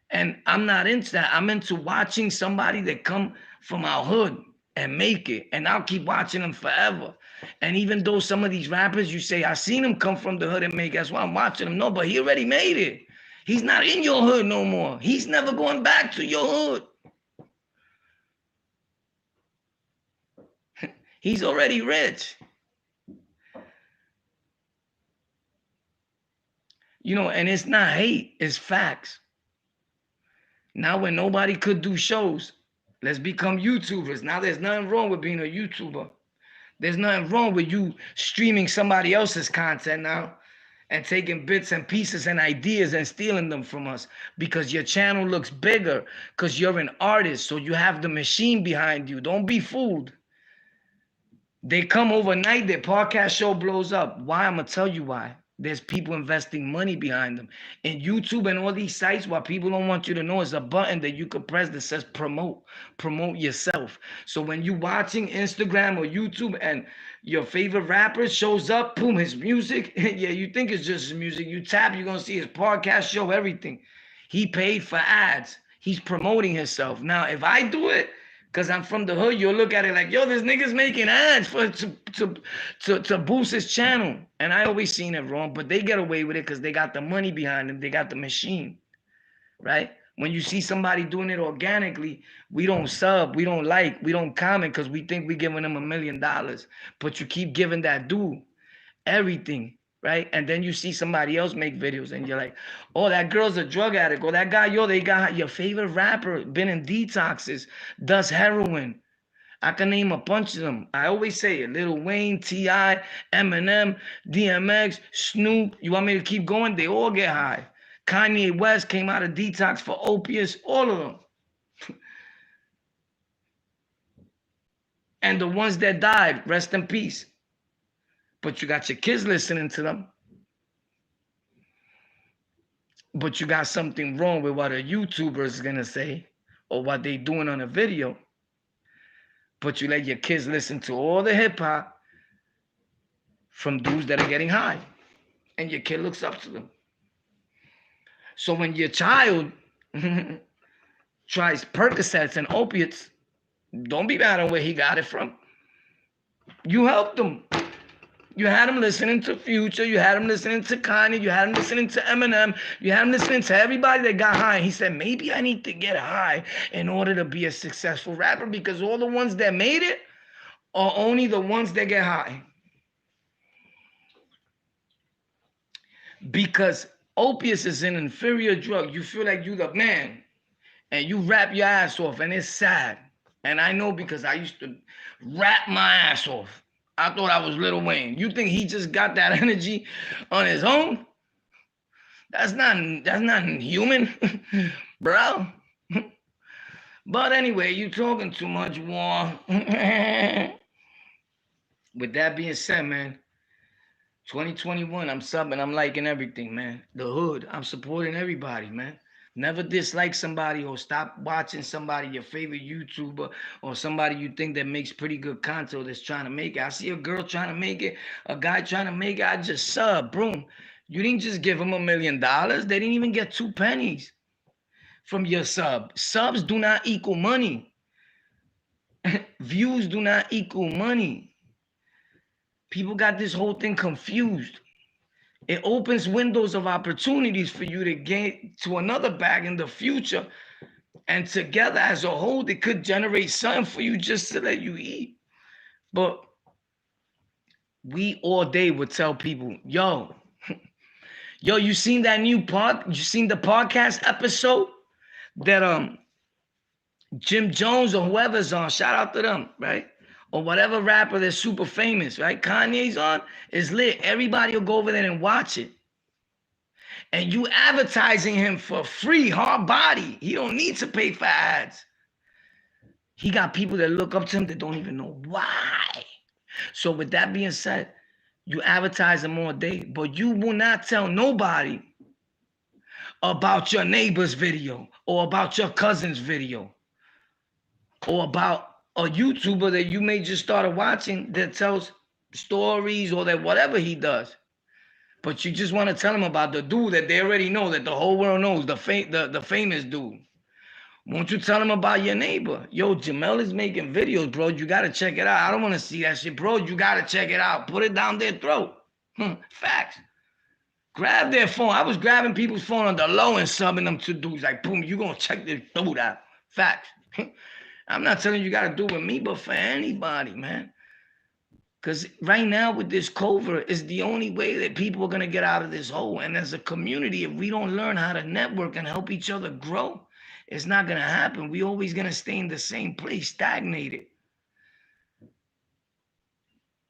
and I'm not into that. I'm into watching somebody that come from our hood and make it. And I'll keep watching them forever. And even though some of these rappers, you say, I seen him come from the hood and make, that's why I'm watching him. No, but he already made it. He's not in your hood no more. He's never going back to your hood. He's already rich. You know, and it's not hate, it's facts. Now when nobody could do shows, let's become YouTubers. Now there's nothing wrong with being a YouTuber. There's nothing wrong with you streaming somebody else's content now and taking bits and pieces and ideas and stealing them from us because your channel looks bigger because you're an artist, so you have the machine behind you. Don't be fooled. They come overnight, their podcast show blows up. Why? I'm going to tell you why. There's people investing money behind them. In YouTube and all these sites, what people don't want you to know is a button that you could press that says promote. Promote yourself. So when you're watching Instagram or YouTube and your favorite rapper shows up, boom, his music. Yeah, you think it's just his music. You tap, you're going to see his podcast show, everything. He paid for ads. He's promoting himself. Now, if I do it, because I'm from the hood, you'll look at it like, yo, this nigga's making ads to boost his channel. And I always seen it wrong, but they get away with it because they got the money behind them. They got the machine, right? When you see somebody doing it organically, we don't sub, we don't like, we don't comment because we think we're giving them $1 million. But you keep giving that dude everything, right? And then you see somebody else make videos and you're like, oh, that girl's a drug addict. Or that guy, yo, they got your favorite rapper, been in detoxes, does heroin. I can name a bunch of them. I always say it. Lil Wayne, T.I., Eminem, DMX, Snoop. You want me to keep going? They all get high. Kanye West came out of detox for opiates. All of them. And the ones that died, rest in peace. But you got your kids listening to them. But you got something wrong with what a YouTuber is going to say or what they doing on a video. But you let your kids listen to all the hip hop from dudes that are getting high. And your kid looks up to them. So when your child tries Percocets and opiates, don't be mad on where he got it from. You helped him. You had him listening to Future. You had him listening to Kanye. You had him listening to Eminem. You had him listening to everybody that got high. He said, maybe I need to get high in order to be a successful rapper because all the ones that made it are only the ones that get high. Because opiates is an inferior drug. You feel like you the man and you rap your ass off and it's sad. And I know because I used to rap my ass off. I thought I was Lil Wayne. You think he just got that energy on his own? That's not human, bro. But anyway, you talking too much, War. With that being said, man, 2021, I'm subbing, I'm liking everything, man. The hood, I'm supporting everybody, man. Never dislike somebody or stop watching somebody, your favorite YouTuber or somebody you think that makes pretty good content that's trying to make it. I see a girl trying to make it, a guy trying to make it, I just sub, boom. You didn't just give them $1 million. They didn't even get 2 pennies from your sub. Subs do not equal money. Views do not equal money. People got this whole thing confused. It opens windows of opportunities for you to get to another bag in the future. And together as a whole, they could generate something for you just to let you eat. But we all day would tell people, yo, you seen that new you seen the podcast episode that Jim Jones or whoever's on, shout out to them, right? Or whatever rapper that's super famous, right? Kanye's on, is lit. Everybody will go over there and watch it. And you advertising him for free, hard body. He don't need to pay for ads. He got people that look up to him that don't even know why. So with that being said, you advertise him all day, but you will not tell nobody about your neighbor's video or about your cousin's video or about a YouTuber that you may just started watching that tells stories or that whatever he does. But you just want to tell him about the dude that they already know, that the whole world knows, the famous dude. Won't you tell him about your neighbor? Yo, Jamel is making videos, bro. You got to check it out. I don't want to see that shit, bro. You got to check it out. Put it down their throat. Facts. Grab their phone. I was grabbing people's phone on the low and subbing them to dudes. Like, boom, you going to check this dude out. Facts. I'm not telling you got to do it with me, but for anybody, man. Because right now with this covert is the only way that people are going to get out of this hole. And as a community, if we don't learn how to network and help each other grow, it's not going to happen. We always going to stay in the same place, stagnated.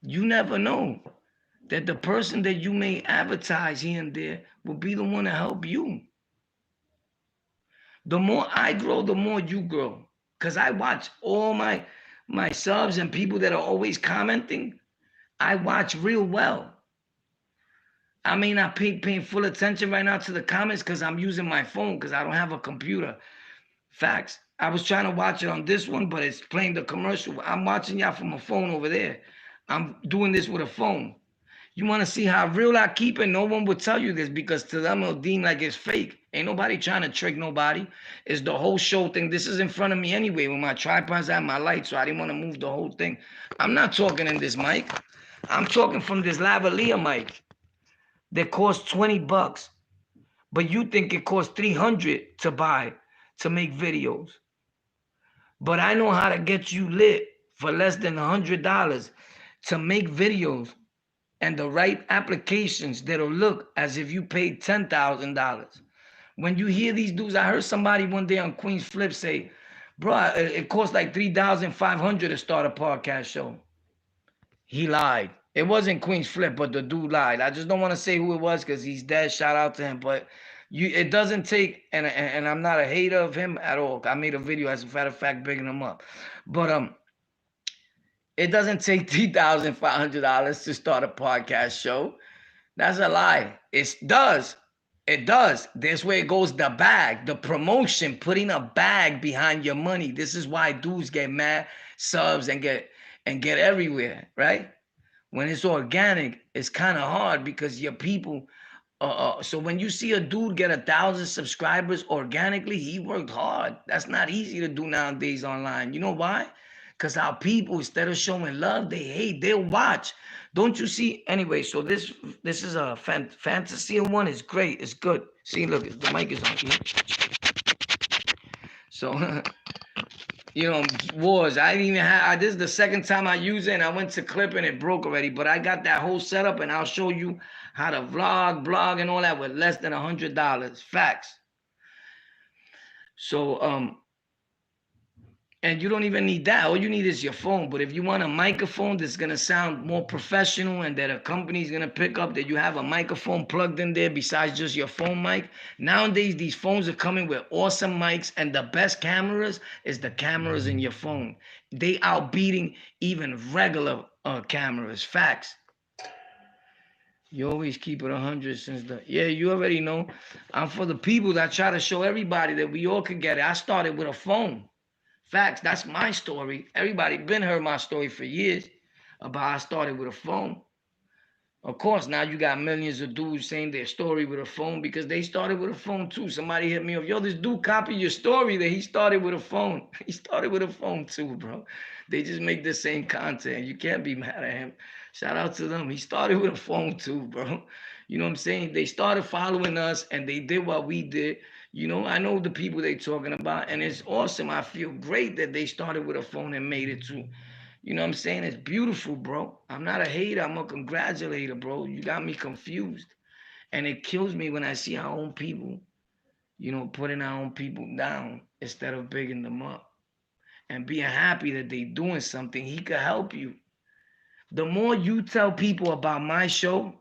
You never know that the person that you may advertise here and there will be the one to help you. The more I grow, the more you grow. Because I watch all my subs and people that are always commenting. I watch real well. I may not paying full attention right now to the comments because I'm using my phone because I don't have a computer. Facts. I was trying to watch it on this one, but it's playing the commercial. I'm watching y'all from a phone over there. I'm doing this with a phone. You want to see how real I keep it? No one will tell you this because to them it'll deem like it's fake. Ain't nobody trying to trick nobody. It's the whole show thing. This is in front of me anyway with my tripods and my light, so I didn't want to move the whole thing. I'm not talking in this mic. I'm talking from this lavalier mic that costs $20, but you think it costs $300 to buy to make videos. But I know how to get you lit for less than $100 to make videos and the right applications that'll look as if you paid $10,000. When you hear these dudes, I heard somebody one day on Queen's Flip say, bro, it costs like $3,500 to start a podcast show. He lied. It wasn't Queen's Flip, but the dude lied. I just don't want to say who it was because he's dead. Shout out to him. But it doesn't take, and I'm not a hater of him at all. I made a video, as a matter of fact, bigging him up. But it doesn't take $3,500 to start a podcast show. That's a lie. It does. It does. That's where it goes, the bag, the promotion, putting a bag behind your money. This is why dudes get mad subs and get everywhere, right? When it's organic, it's kind of hard because your people. So when you see a dude get 1,000 subscribers organically, he worked hard. That's not easy to do nowadays online. You know why? Because our people, instead of showing love, they hate. They'll watch. Don't you see? Anyway, so this is a fantasy one. It's great. It's good. See, look, the mic is on here. So. You know, wars. I didn't even have. This is the second time I use it, and I went to clip and it broke already. But I got that whole setup, and I'll show you how to blog, and all that with less than $100. Facts. So and you don't even need that. All you need is your phone. But if you want a microphone that's gonna sound more professional and that a company's gonna pick up, that you have a microphone plugged in there besides just your phone mic. Nowadays, these phones are coming with awesome mics, and the best cameras is the cameras in your phone. They outbeating even regular cameras. Facts. You always keep it 100 since the... Yeah, you already know. I'm for the people that try to show everybody that we all could get it. I started with a phone. Facts, that's my story. Everybody been heard my story for years about how I started with a phone. Of course, now you got millions of dudes saying their story with a phone because they started with a phone too. Somebody hit me up, yo, this dude copied your story that he started with a phone. He started with a phone too, bro. They just make the same content. You can't be mad at him. Shout out to them. He started with a phone too, bro. You know what I'm saying? They started following us and they did what we did. You know, I know the people they talking about, and it's awesome. I feel great that they started with a phone and made it too. You know what I'm saying? It's beautiful, bro. I'm not a hater. I'm a congratulator, bro. You got me confused. And it kills me when I see our own people, you know, putting our own people down instead of bigging them up. And being happy that they doing something. He could help you. The more you tell people about my show,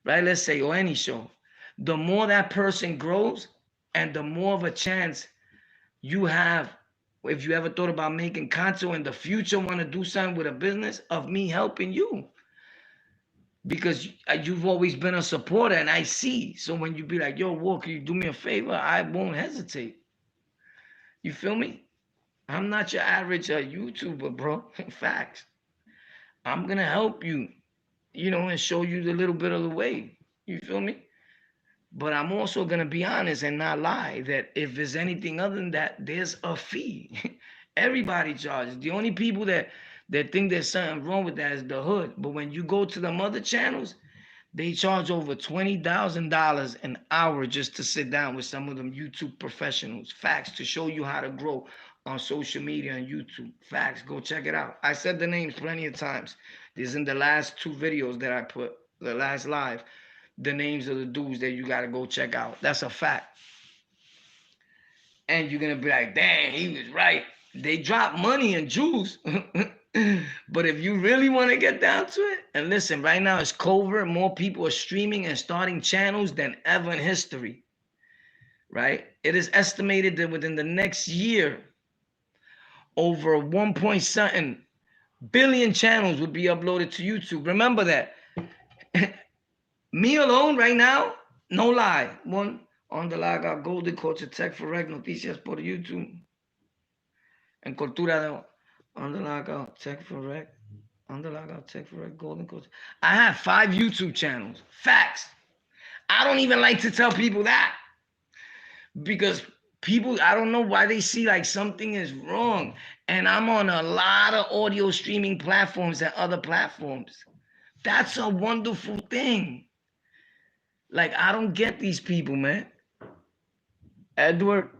right, let's say, or any show, the more that person grows and the more of a chance you have, if you ever thought about making content in the future, want to do something with a business, of me helping you. Because you've always been a supporter and I see. So when you be like, yo, Walker, can you do me a favor? I won't hesitate. You feel me? I'm not your average YouTuber, bro. Facts. I'm going to help you, you know, and show you the little bit of the way. You feel me? But I'm also gonna be honest and not lie that if there's anything other than that, there's a fee. Everybody charges. The only people that think there's something wrong with that is the hood. But when you go to the mother channels, they charge over $20,000 an hour just to sit down with some of them YouTube professionals. Facts, to show you how to grow on social media and YouTube. Facts, go check it out. I said the names plenty of times. This is in the last 2 videos that I put, the last live, the names of the dudes that you got to go check out. That's a fact. And you're going to be like, dang, he was right. They drop money and jewels. But if you really want to get down to it, and listen, right now it's covert. More people are streaming and starting channels than ever in history, right? It is estimated that within the next year, over 1 point something billion channels would be uploaded to YouTube. Remember that. Me alone right now, no lie. One on the LocKout, Golden Culture, Tech for Rec, Noticias por YouTube, and Cultura de on the LocKout, Tech for Rec, on the LocKout, Tech for Rec, Golden Culture. I have 5 YouTube channels. Facts. I don't even like to tell people that because people, I don't know why they see like something is wrong. And I'm on a lot of audio streaming platforms and other platforms. That's a wonderful thing. Like, I don't get these people, man. Edward.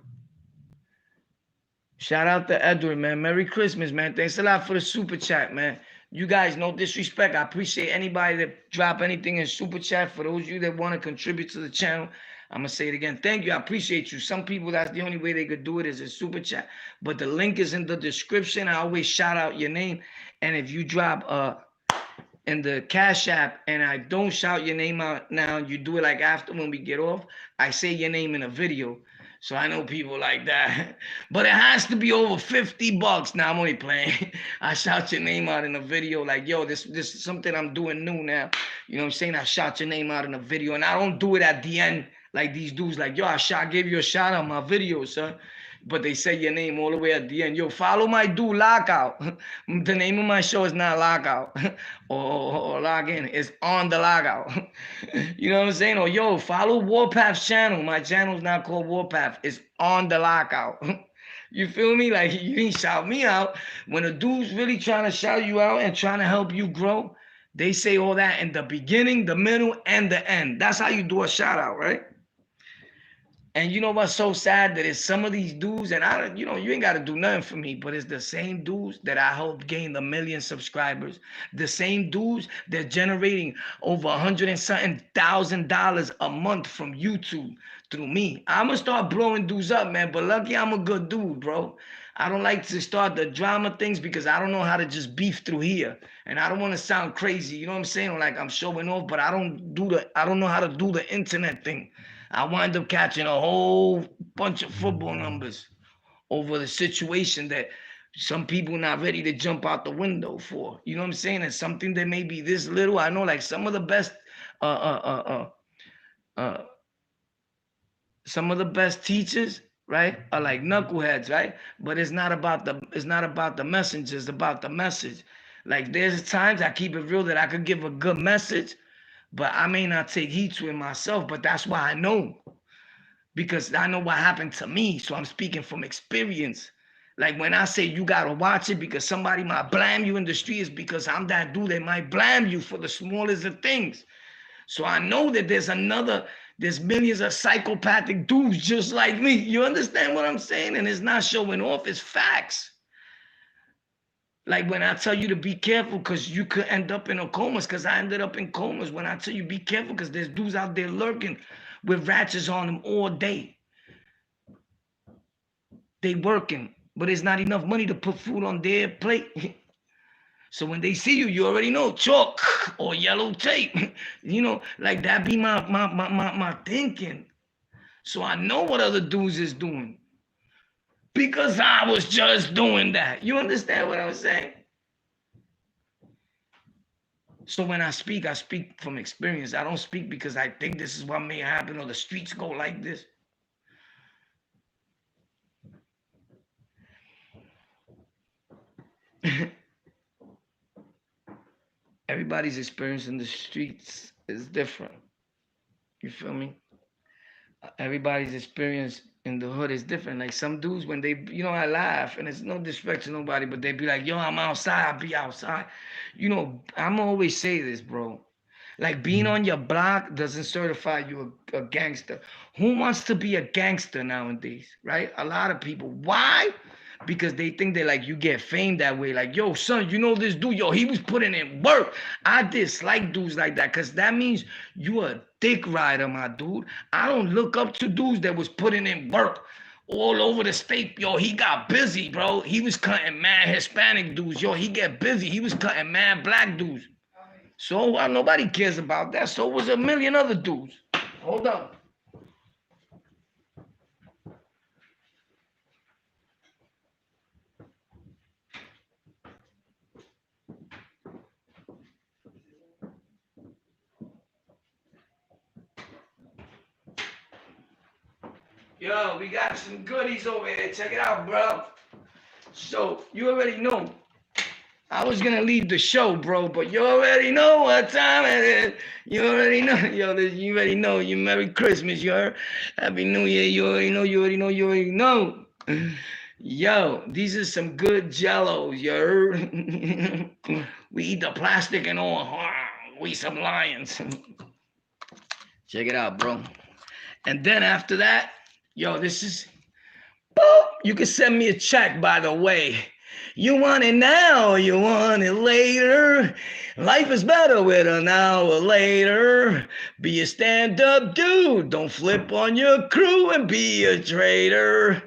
Shout out to Edward, man. Merry Christmas, man. Thanks a lot for the super chat, man. You guys, no disrespect. I appreciate anybody that drop anything in super chat. For those of you that want to contribute to the channel, I'm going to say it again. Thank you. I appreciate you. Some people, that's the only way they could do it is a super chat. But the link is in the description. I always shout out your name. And if you drop in the Cash App and I don't shout your name out now, you do it like after when we get off, I say your name in a video. So I know people like that. But it has to be over $50. Now I'm only playing. I shout your name out in a video like, yo, this is something I'm doing new now. You know what I'm saying? I shout your name out in a video. And I don't do it at the end like these dudes like, yo, I gave you a shout out my video, son. But they say your name all the way at the end. Yo, follow my dude, LocKout. The name of my show is not LocKout or Log In. It's On the LocKout. You know what I'm saying? Or, yo, follow Warpath's channel. My channel's not called Warpath. It's On the LocKout. You feel me? Like, you didn't shout me out. When a dude's really trying to shout you out and trying to help you grow, they say all that in the beginning, the middle, and the end. That's how you do a shout out, right? And you know what's so sad? That it's some of these dudes, and I, you know, you ain't got to do nothing for me, but it's the same dudes that I helped gain 1 million subscribers. The same dudes that generating over $100 and something thousand a month from YouTube through me. I'm gonna start blowing dudes up, man. But lucky I'm a good dude, bro. I don't like to start the drama things because I don't know how to just beef through here, and I don't want to sound crazy. You know what I'm saying? Like I'm showing off, but I don't know how to do the internet thing. I wind up catching a whole bunch of football numbers over the situation that some people not ready to jump out the window for. You know what I'm saying? It's something that may be this little. I know like some of the best some of the best teachers, right, are like knuckleheads, right? But it's not about the messenger, it's about the message. Like there's times I keep it real that I could give a good message, but I may not take heed to it myself, but that's why I know. Because I know what happened to me, so I'm speaking from experience. Like when I say you gotta watch it because somebody might blame you in the street, is because I'm that dude that might blame you for the smallest of things. So I know that there's millions of psychopathic dudes just like me. You understand what I'm saying? And it's not showing off, it's facts. Like when I tell you to be careful because you could end up in a coma, because I ended up in comas. When I tell you be careful because there's dudes out there lurking with ratchets on them all day. They working, but it's not enough money to put food on their plate. So when they see you, you already know chalk or yellow tape. You know, like that be my thinking. So I know what other dudes is doing because I was just doing that. You understand what I'm saying? So when I speak from experience. I don't speak because I think this is what may happen or the streets go like this. Everybody's experience in the streets is different. You feel me? everybody's experience in the hood is different. Like some dudes, when they, I laugh, and it's no disrespect to nobody, but they be like, yo, I'm outside, I be outside. I'm always say this, bro. Like being on your block doesn't certify you a gangster. Who wants to be a gangster nowadays, right? A lot of people. Why? Because they think they like you get fame that way. Like, yo, son, you know this dude, yo, he was putting in work. I dislike dudes like that because that means you a dick rider, my dude. I don't look up to dudes that was putting in work all over the state. Yo, he got busy, bro. He was cutting mad Hispanic dudes. Yo, he get busy. He was cutting mad black dudes. So nobody cares about that. So was a million other dudes. Hold up. Yo, we got some goodies over here. Check it out, bro. So you already know. I was gonna leave the show, bro, but you already know what time it is. You already know, yo. You already know. You Merry Christmas, you heard? Happy New Year. You already know. You already know. You already know. Yo, these are some good Jellos, you heard? We eat the plastic and all. We some lions. Check it out, bro. And then after that, yo, this is. Boop. You can send me a check, by the way. You want it now, you want it later. Life is better with an hour later. Be a stand-up dude. Don't flip on your crew and be a traitor.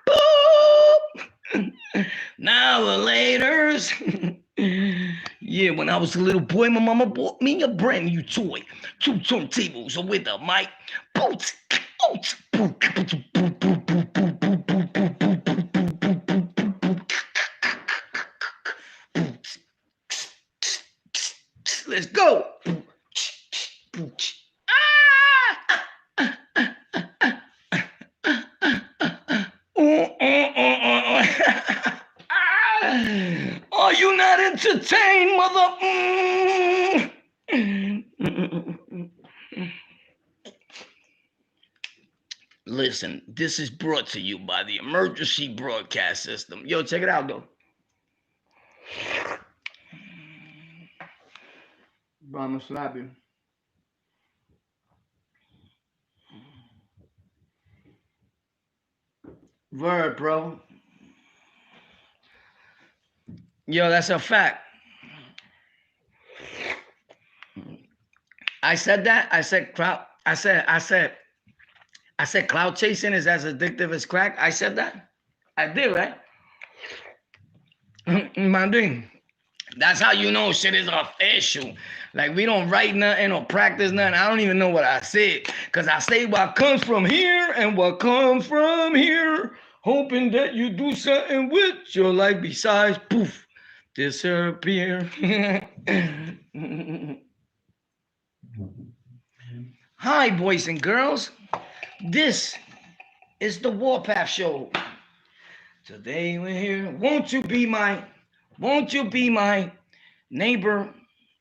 Boop. Now or later's. Yeah, when I was a little boy, my mama bought me a brand new toy. 2 turntables with a mic. Let's go. Are you not entertained, mother? Listen, this is brought to you by the Emergency Broadcast System. Yo, check it out, though. Bro, I'm gonna slap you. Word, bro. Yo, that's a fact. I said that. I said cloud chasing is as addictive as crack. I said that. I did, right? Manding. That's how you know shit is official. Like we don't write nothing or practice nothing. I don't even know what I said. Cause I say what comes from here and what comes from here. Hoping that you do something with your life besides poof. Disappear. Hi, boys and girls. This is the Warpath Show. Today we're here. Won't you be my neighbor?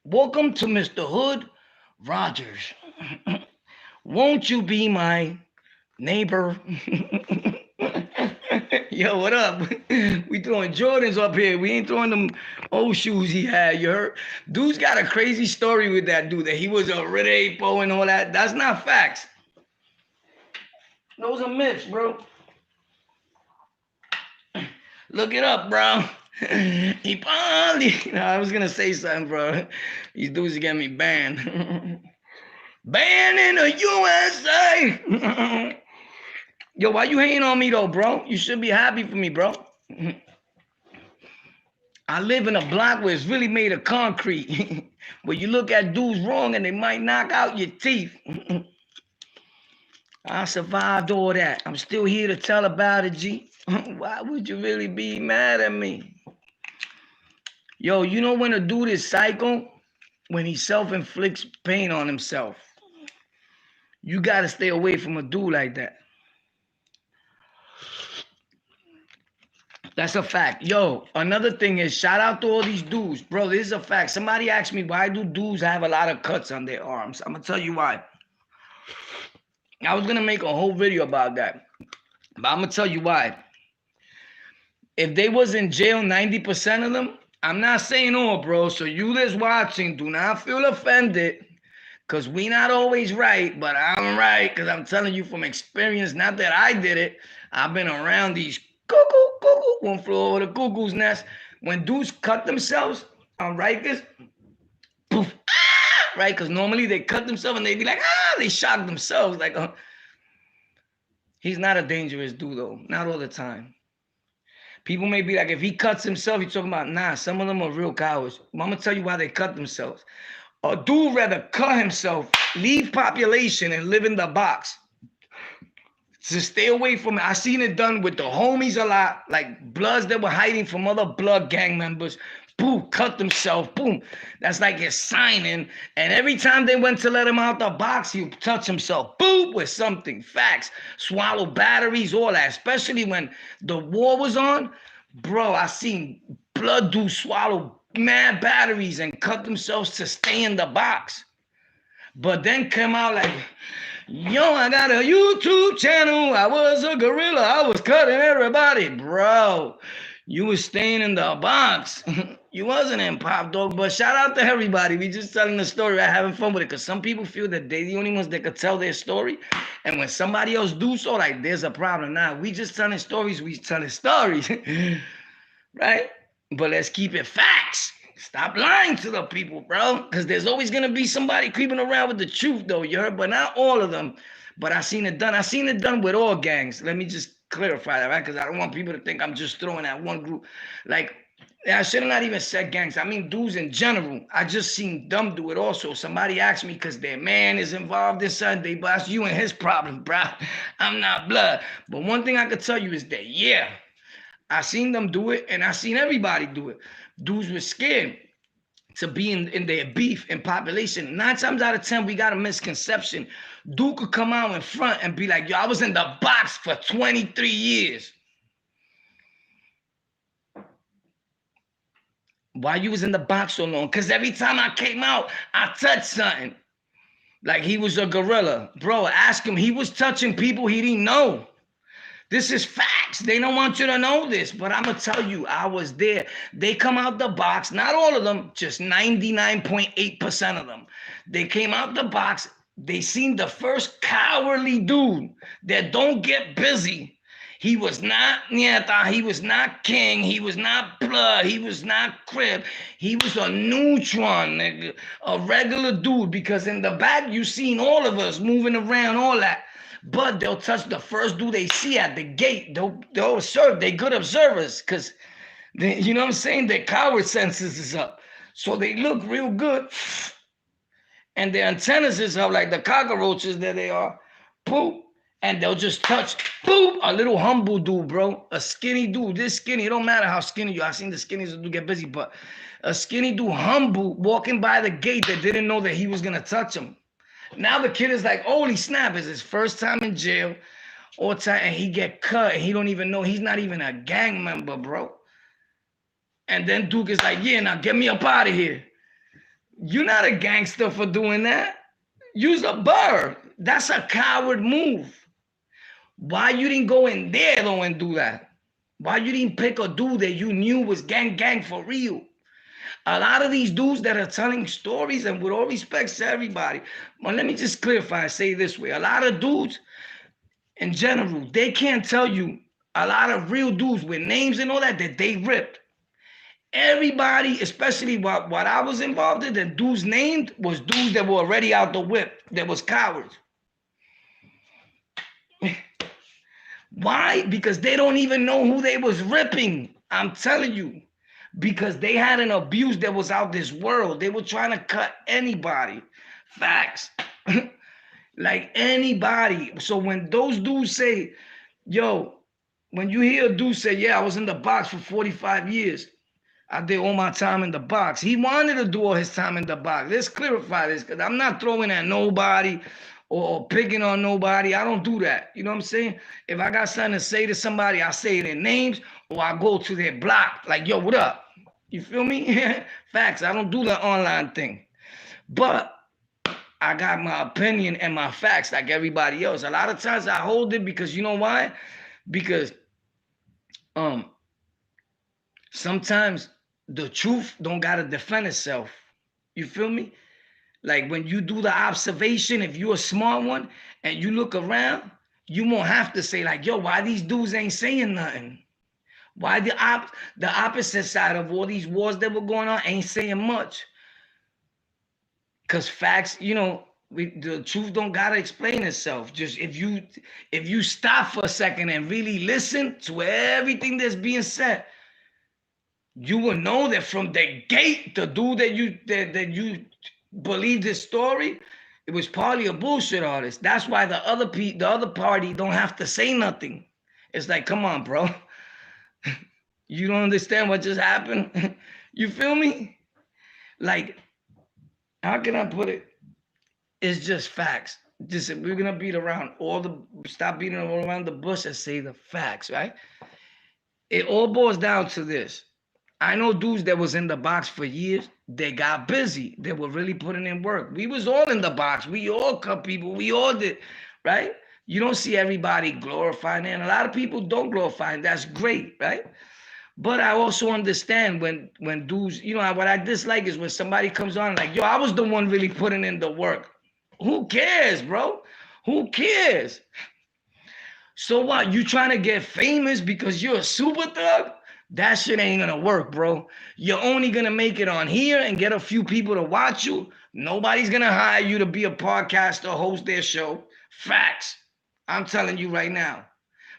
Welcome to Mr. Hood Rogers. Won't you be my neighbor? Yo, what up? We throwing Jordans up here. We ain't throwing them old shoes he had, you heard? Dude's got a crazy story with that dude, that he was a repo and all that. That's not facts. Those are myths, bro. Look it up, bro. He probably... I was gonna say something, bro. These dudes are getting me banned. Banned in the USA. Yo, why you hating on me though, bro? You should be happy for me, bro. I live in a block where it's really made of concrete. Where you look at dudes wrong and they might knock out your teeth. I survived all that. I'm still here to tell about it, G. Why would you really be mad at me? Yo, you know when a dude is psycho? When he self-inflicts pain on himself. You gotta stay away from a dude like that. That's a fact. Yo, another thing is, shout out to all these dudes. Bro, this is a fact. Somebody asked me, why do dudes have a lot of cuts on their arms? I'm going to tell you why. I was going to make a whole video about that. But I'm going to tell you why. If they was in jail, 90% of them, I'm not saying all, bro. So you that's watching, do not feel offended. Because we not always right, but I'm right. Because I'm telling you from experience, not that I did it. I've been around these cuckoo, one flew over the cuckoo's nest. When dudes cut themselves on Rikers, poof, right? Because normally they cut themselves and they be like, they shock themselves. Like, he's not a dangerous dude, though. Not all the time. People may be like, if he cuts himself, you're talking about, nah, some of them are real cowards. I'm going to tell you why they cut themselves. A dude rather cut himself, leave population, and live in the box. To stay away from it. I seen it done with the homies a lot, like Bloods that were hiding from other blood gang members. Boom, cut themselves. Boom. That's like his signing. And every time they went to let him out the box, he would touch himself. Boom, with something. Facts. Swallow batteries, all that. Especially when the war was on. Bro, I seen blood dudes swallow mad batteries and cut themselves to stay in the box. But then come out like, yo, I got a YouTube channel. I was a gorilla. I was cutting everybody. Bro, you was staying in the box. You wasn't in Pop Dog. But shout out to everybody. We just telling the story. I'm having fun with it. Because some people feel that they're the only ones that could tell their story. And when somebody else do so, like, there's a problem. Nah, we just telling stories. We telling stories. Right? But let's keep it facts. Stop lying to the people, bro. Because there's always going to be somebody creeping around with the truth, though, you heard? But not all of them. But I seen it done. I seen it done with all gangs. Let me just clarify that, right? Because I don't want people to think I'm just throwing at one group. Like, I should have not even said gangs. I mean dudes in general. I just seen them do it also. Somebody asked me because their man is involved in Sunday, but that's you and his problem, bro. I'm not blood. But one thing I could tell you is that, yeah, I seen them do it, and I seen everybody do it. Dudes were scared to be in their beef and population. 9 times out of 10, we got a misconception. Dude could come out in front and be like, yo, I was in the box for 23 years. Why you was in the box so long? Because every time I came out, I touched something. Like he was a gorilla. Bro, ask him. He was touching people he didn't know. This is facts. They don't want you to know this, but I'm going to tell you, I was there. They come out the box, not all of them, just 99.8% of them. They came out the box. They seen the first cowardly dude that don't get busy. He was not Nieta. He was not King. He was not Blood. He was not Crib. He was a neutron, nigga, a regular dude, because in the back, you seen all of us moving around, all that. But they'll touch the first dude they see at the gate. They'll observe. They good observers because, you know what I'm saying? Their coward senses is up. So they look real good. And their antennas is up like the cockroaches that they are. Poop. And they'll just touch, boop, a little humble dude, bro. A skinny dude. This skinny, it don't matter how skinny you are. I seen the skinnies do get busy, but a skinny dude, humble, walking by the gate that didn't know that he was going to touch him. Now the kid is like, holy snap, it's his first time in jail, all time, and he get cut, and he don't even know, he's not even a gang member, bro. And then Duke is like, yeah, now get me up out of here. You're not a gangster for doing that. You's a bird. That's a coward move. Why you didn't go in there, though, and do that? Why you didn't pick a dude that you knew was gang for real? A lot of these dudes that are telling stories, and with all respect to everybody, well, let me just clarify and say it this way. A lot of dudes, in general, they can't tell you, a lot of real dudes with names and all that they ripped. Everybody, especially what I was involved in, the dudes named was dudes that were already out the whip, that was cowards. Why? Because they don't even know who they was ripping. I'm telling you. Because they had an abuse that was out this world. They were trying to cut anybody. Facts. Like anybody. So when those dudes say, yo, when you hear a dude say, yeah, I was in the box for 45 years. I did all my time in the box. He wanted to do all his time in the box. Let's clarify this, because I'm not throwing at nobody or picking on nobody. I don't do that. You know what I'm saying? If I got something to say to somebody, I say their names or I go to their block. Like, yo, what up? You feel me? Facts. I don't do the online thing. But I got my opinion and my facts like everybody else. A lot of times I hold it because you know why? Because sometimes the truth don't gotta defend itself. You feel me? Like when you do the observation, if you're a smart one and you look around, you won't have to say like, yo, why these dudes ain't saying nothing? Why the opposite side of all these wars that were going on ain't saying much? Because facts, you know, the truth don't gotta explain itself. Just if you stop for a second and really listen to everything that's being said, you will know that from the gate, the dude that you believe this story, it was probably a bullshit artist. That's why the other party don't have to say nothing. It's like, come on, bro. You don't understand what just happened? You feel me? Like, how can I put it? It's just facts. Just we're gonna stop beating around the bush and say the facts, right? It all boils down to this. I know dudes that was in the box for years. They got busy. They were really putting in work. We was all in the box. We all cut people. We all did, right? You don't see everybody glorifying it. And a lot of people don't glorify it. That's great, right? But I also understand when dudes, you know, what I dislike is when somebody comes on like, yo, I was the one really putting in the work. Who cares, bro? Who cares? So what? You trying to get famous because you're a super thug? That shit ain't gonna work, bro. You're only gonna make it on here and get a few people to watch you. Nobody's gonna hire you to be a podcaster, host their show. Facts. I'm telling you right now.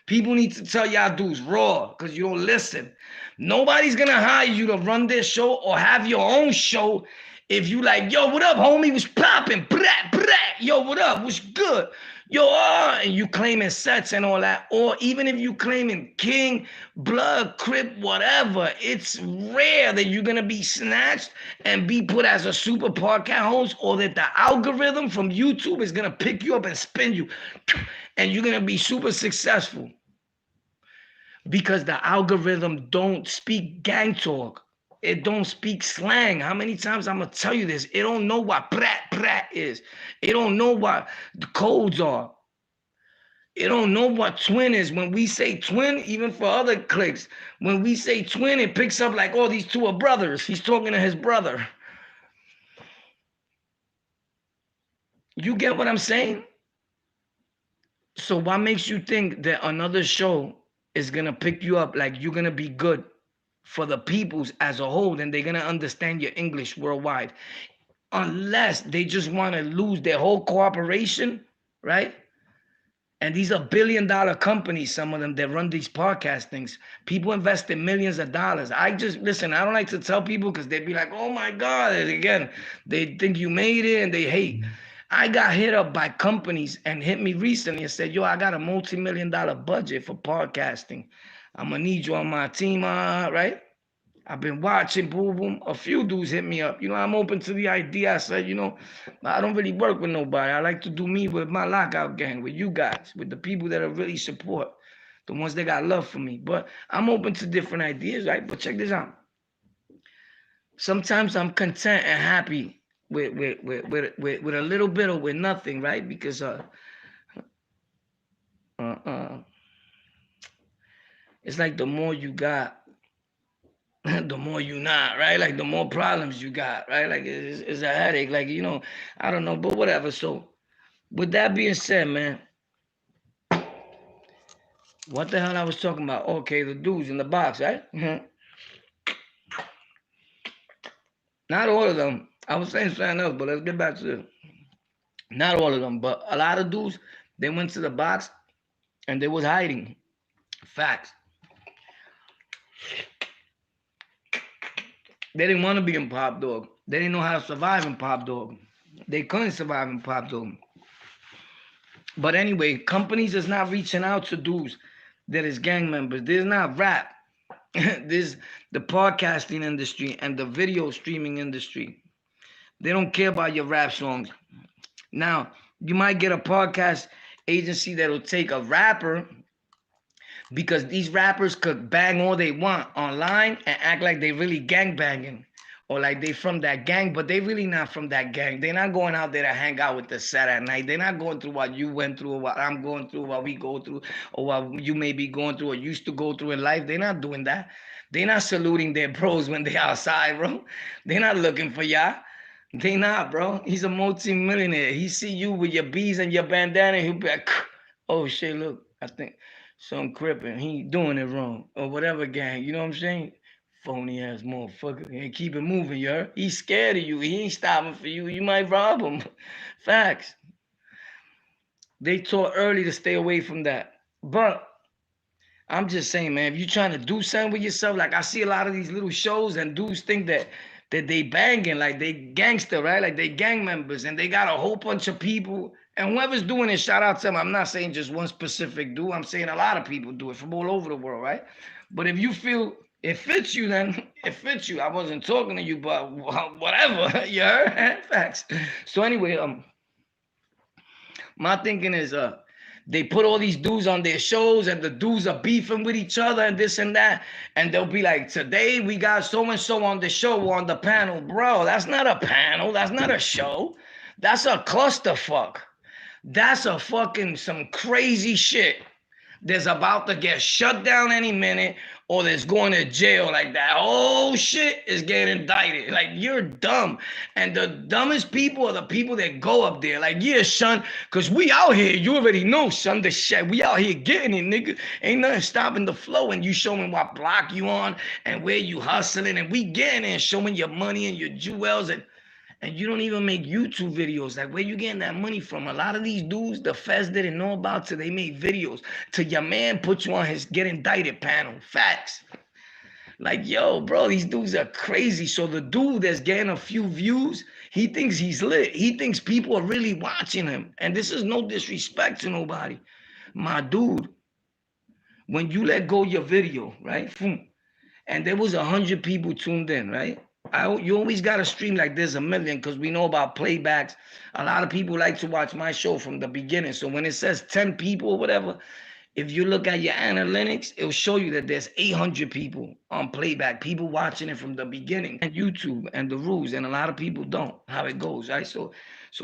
People need to tell y'all dudes raw because you don't listen. Nobody's gonna hire you to run their show or have your own show if you like, yo, what up, homie? Was popping, brat, brat. Yo, what up? What's good? Yo, and you claiming sets and all that, or even if you claiming King, Blood, Crip, whatever, it's rare that you're gonna be snatched and be put as a super podcast host, or that the algorithm from YouTube is gonna pick you up and spin you, and you're gonna be super successful. Because the algorithm don't speak gang talk. It don't speak slang. How many times I'm gonna tell you this? It don't know what prat prat is. It don't know what the codes are. It don't know what twin is. When we say twin, even for other clicks, when we say twin, it picks up like, oh, these two are brothers. He's talking to his brother. You get what I'm saying? So what makes you think that another show is gonna pick you up like you're gonna be good for the peoples as a whole, then they're gonna understand your English worldwide? Unless they just want to lose their whole cooperation, right? And these are billion-dollar companies, some of them that run these podcast things. People invest in millions of dollars. I don't like to tell people because they'd be like, oh my God, and again, they think you made it and they hate. I got hit up by companies and hit me recently and said, yo, I got a multi-million-dollar budget for podcasting. I'm gonna need you on my team, right? I've been watching, boom, boom. A few dudes hit me up. You know, I'm open to the idea. I said, you know, I don't really work with nobody. I like to do me with my LocKout gang, with you guys, with the people that are really support, the ones that got love for me. But I'm open to different ideas, right? But check this out. Sometimes I'm content and happy with a little bit or with nothing, right? Because it's like the more you got, the more you not, right? Like the more problems you got, right? Like it's a headache, like, you know, I don't know, but whatever. So with that being said, man, what the hell I was talking about? Okay, the dudes in the box, right? Not all of them. I was saying something else, but let's get back to it. Not all of them, but a lot of dudes, they went to the box and they was hiding. Facts. They didn't want to be in Pop Dog. They didn't know how to survive in Pop Dog. They couldn't survive in Pop Dog. But anyway, companies is not reaching out to dudes that is gang members. This is not rap. This is the podcasting industry and the video streaming industry. They don't care about your rap songs. Now, You might get a podcast agency that'll take a rapper, because these rappers could bang all they want online and act like they really gang banging, or like they from that gang, but they really not from that gang. They're not going out there to hang out with the set at night. They're not going through what you went through, or what I'm going through, what we go through, or what you may be going through or used to go through in life. They're not doing that. They're not saluting their bros when they outside, bro. They're not looking for y'all. They not, bro. He's a multi-millionaire. He see you with your bees and your bandana, he'll be like, oh shit, look, I think some crippin', he doing it wrong. Or whatever gang, you know what I'm saying? Phony ass motherfucker. He ain't keep it moving, you heard? He's scared of you. He ain't stopping for you. You might rob him. Facts. They taught early to stay away from that. But I'm just saying, man, if you're trying to do something with yourself, like I see a lot of these little shows and dudes think that they banging, like they gangster, right? Like they gang members, and they got a whole bunch of people. And whoever's doing it, shout out to them. I'm not saying just one specific dude. I'm saying a lot of people do it from all over the world, right? But if you feel it fits you, then it fits you. I wasn't talking to you, but whatever. You heard? Facts. So anyway, my thinking is, they put all these dudes on their shows, and the dudes are beefing with each other and this and that. And they'll be like, today we got so-and-so on the show or on the panel. Bro, that's not a panel. That's not a show. That's a clusterfuck. That's a fucking some crazy shit that's about to get shut down any minute, or that's going to jail. Like that whole shit is getting indicted. Like, you're dumb. And the dumbest people are the people that go up there. Like, yeah, son, because we out here. You already know, son, the shit. We out here getting it, nigga. Ain't nothing stopping the flow. And you showing what block you on and where you hustling. And we getting it and showing your money and your jewels. And you don't even make YouTube videos. Like, where you getting that money from? A lot of these dudes, the feds didn't know about till they made videos. Till your man put you on his get indicted panel. Facts. Like, yo, bro, these dudes are crazy. So the dude that's getting a few views, he thinks he's lit. He thinks people are really watching him. And this is no disrespect to nobody. My dude, when you let go your video, right? And there was 100 people tuned in, right? You always got to stream like there's a million, because we know about playbacks. A lot of people like to watch my show from the beginning. So when it says 10 people or whatever, if you look at your analytics, it'll show you that there's 800 people on playback, people watching it from the beginning, and YouTube and the rules. And a lot of people don't, how it goes, right? So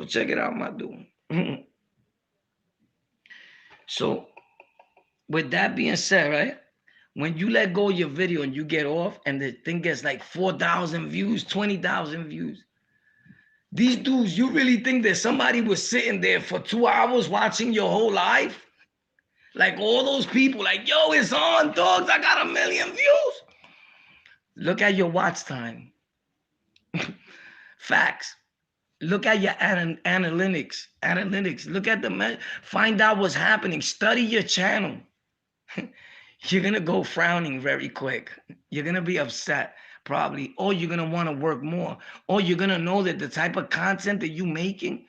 check it out, my dude. So with that being said, right? When you let go of your video and you get off and the thing gets like 4,000 views, 20,000 views, these dudes, you really think that somebody was sitting there for 2 hours watching your whole life? Like all those people, like, yo, it's on, dogs. I got 1 million views. Look at your watch time. Facts. Look at your analytics. Look at find out what's happening. Study your channel. You're going to go frowning very quick. You're going to be upset, probably. Or you're going to want to work more. Or you're going to know that the type of content that you're making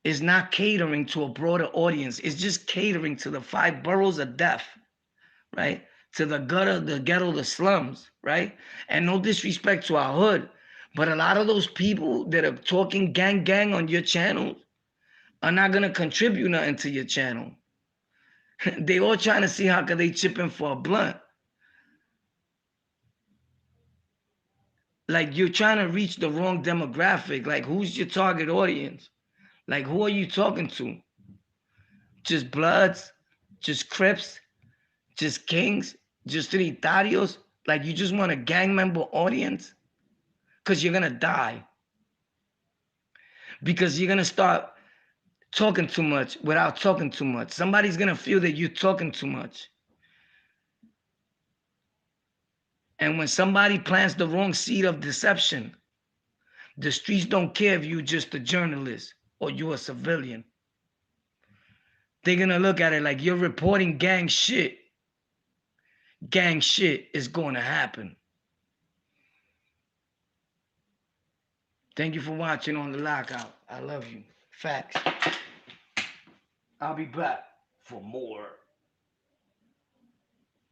is not catering to a broader audience. It's just catering to the 5 boroughs of death, right? To the gutter, the ghetto, the slums, right? And no disrespect to our hood, but a lot of those people that are talking gang on your channel are not going to contribute nothing to your channel. They all trying to see how could they chip in for a blunt. Like, you're trying to reach the wrong demographic. Like, who's your target audience? Like, who are you talking to? Just Bloods? Just Crips? Just Kings? Just Trinitarios? Like, you just want a gang member audience? Because you're going to die. Because you're going to start talking too much without talking too much. Somebody's going to feel that you're talking too much. And when somebody plants the wrong seed of deception, the streets don't care if you're just a journalist or you're a civilian. They're going to look at it like you're reporting gang shit. Gang shit is going to happen. Thank you for watching on the LocKout. I love you. Facts. I'll be back for more.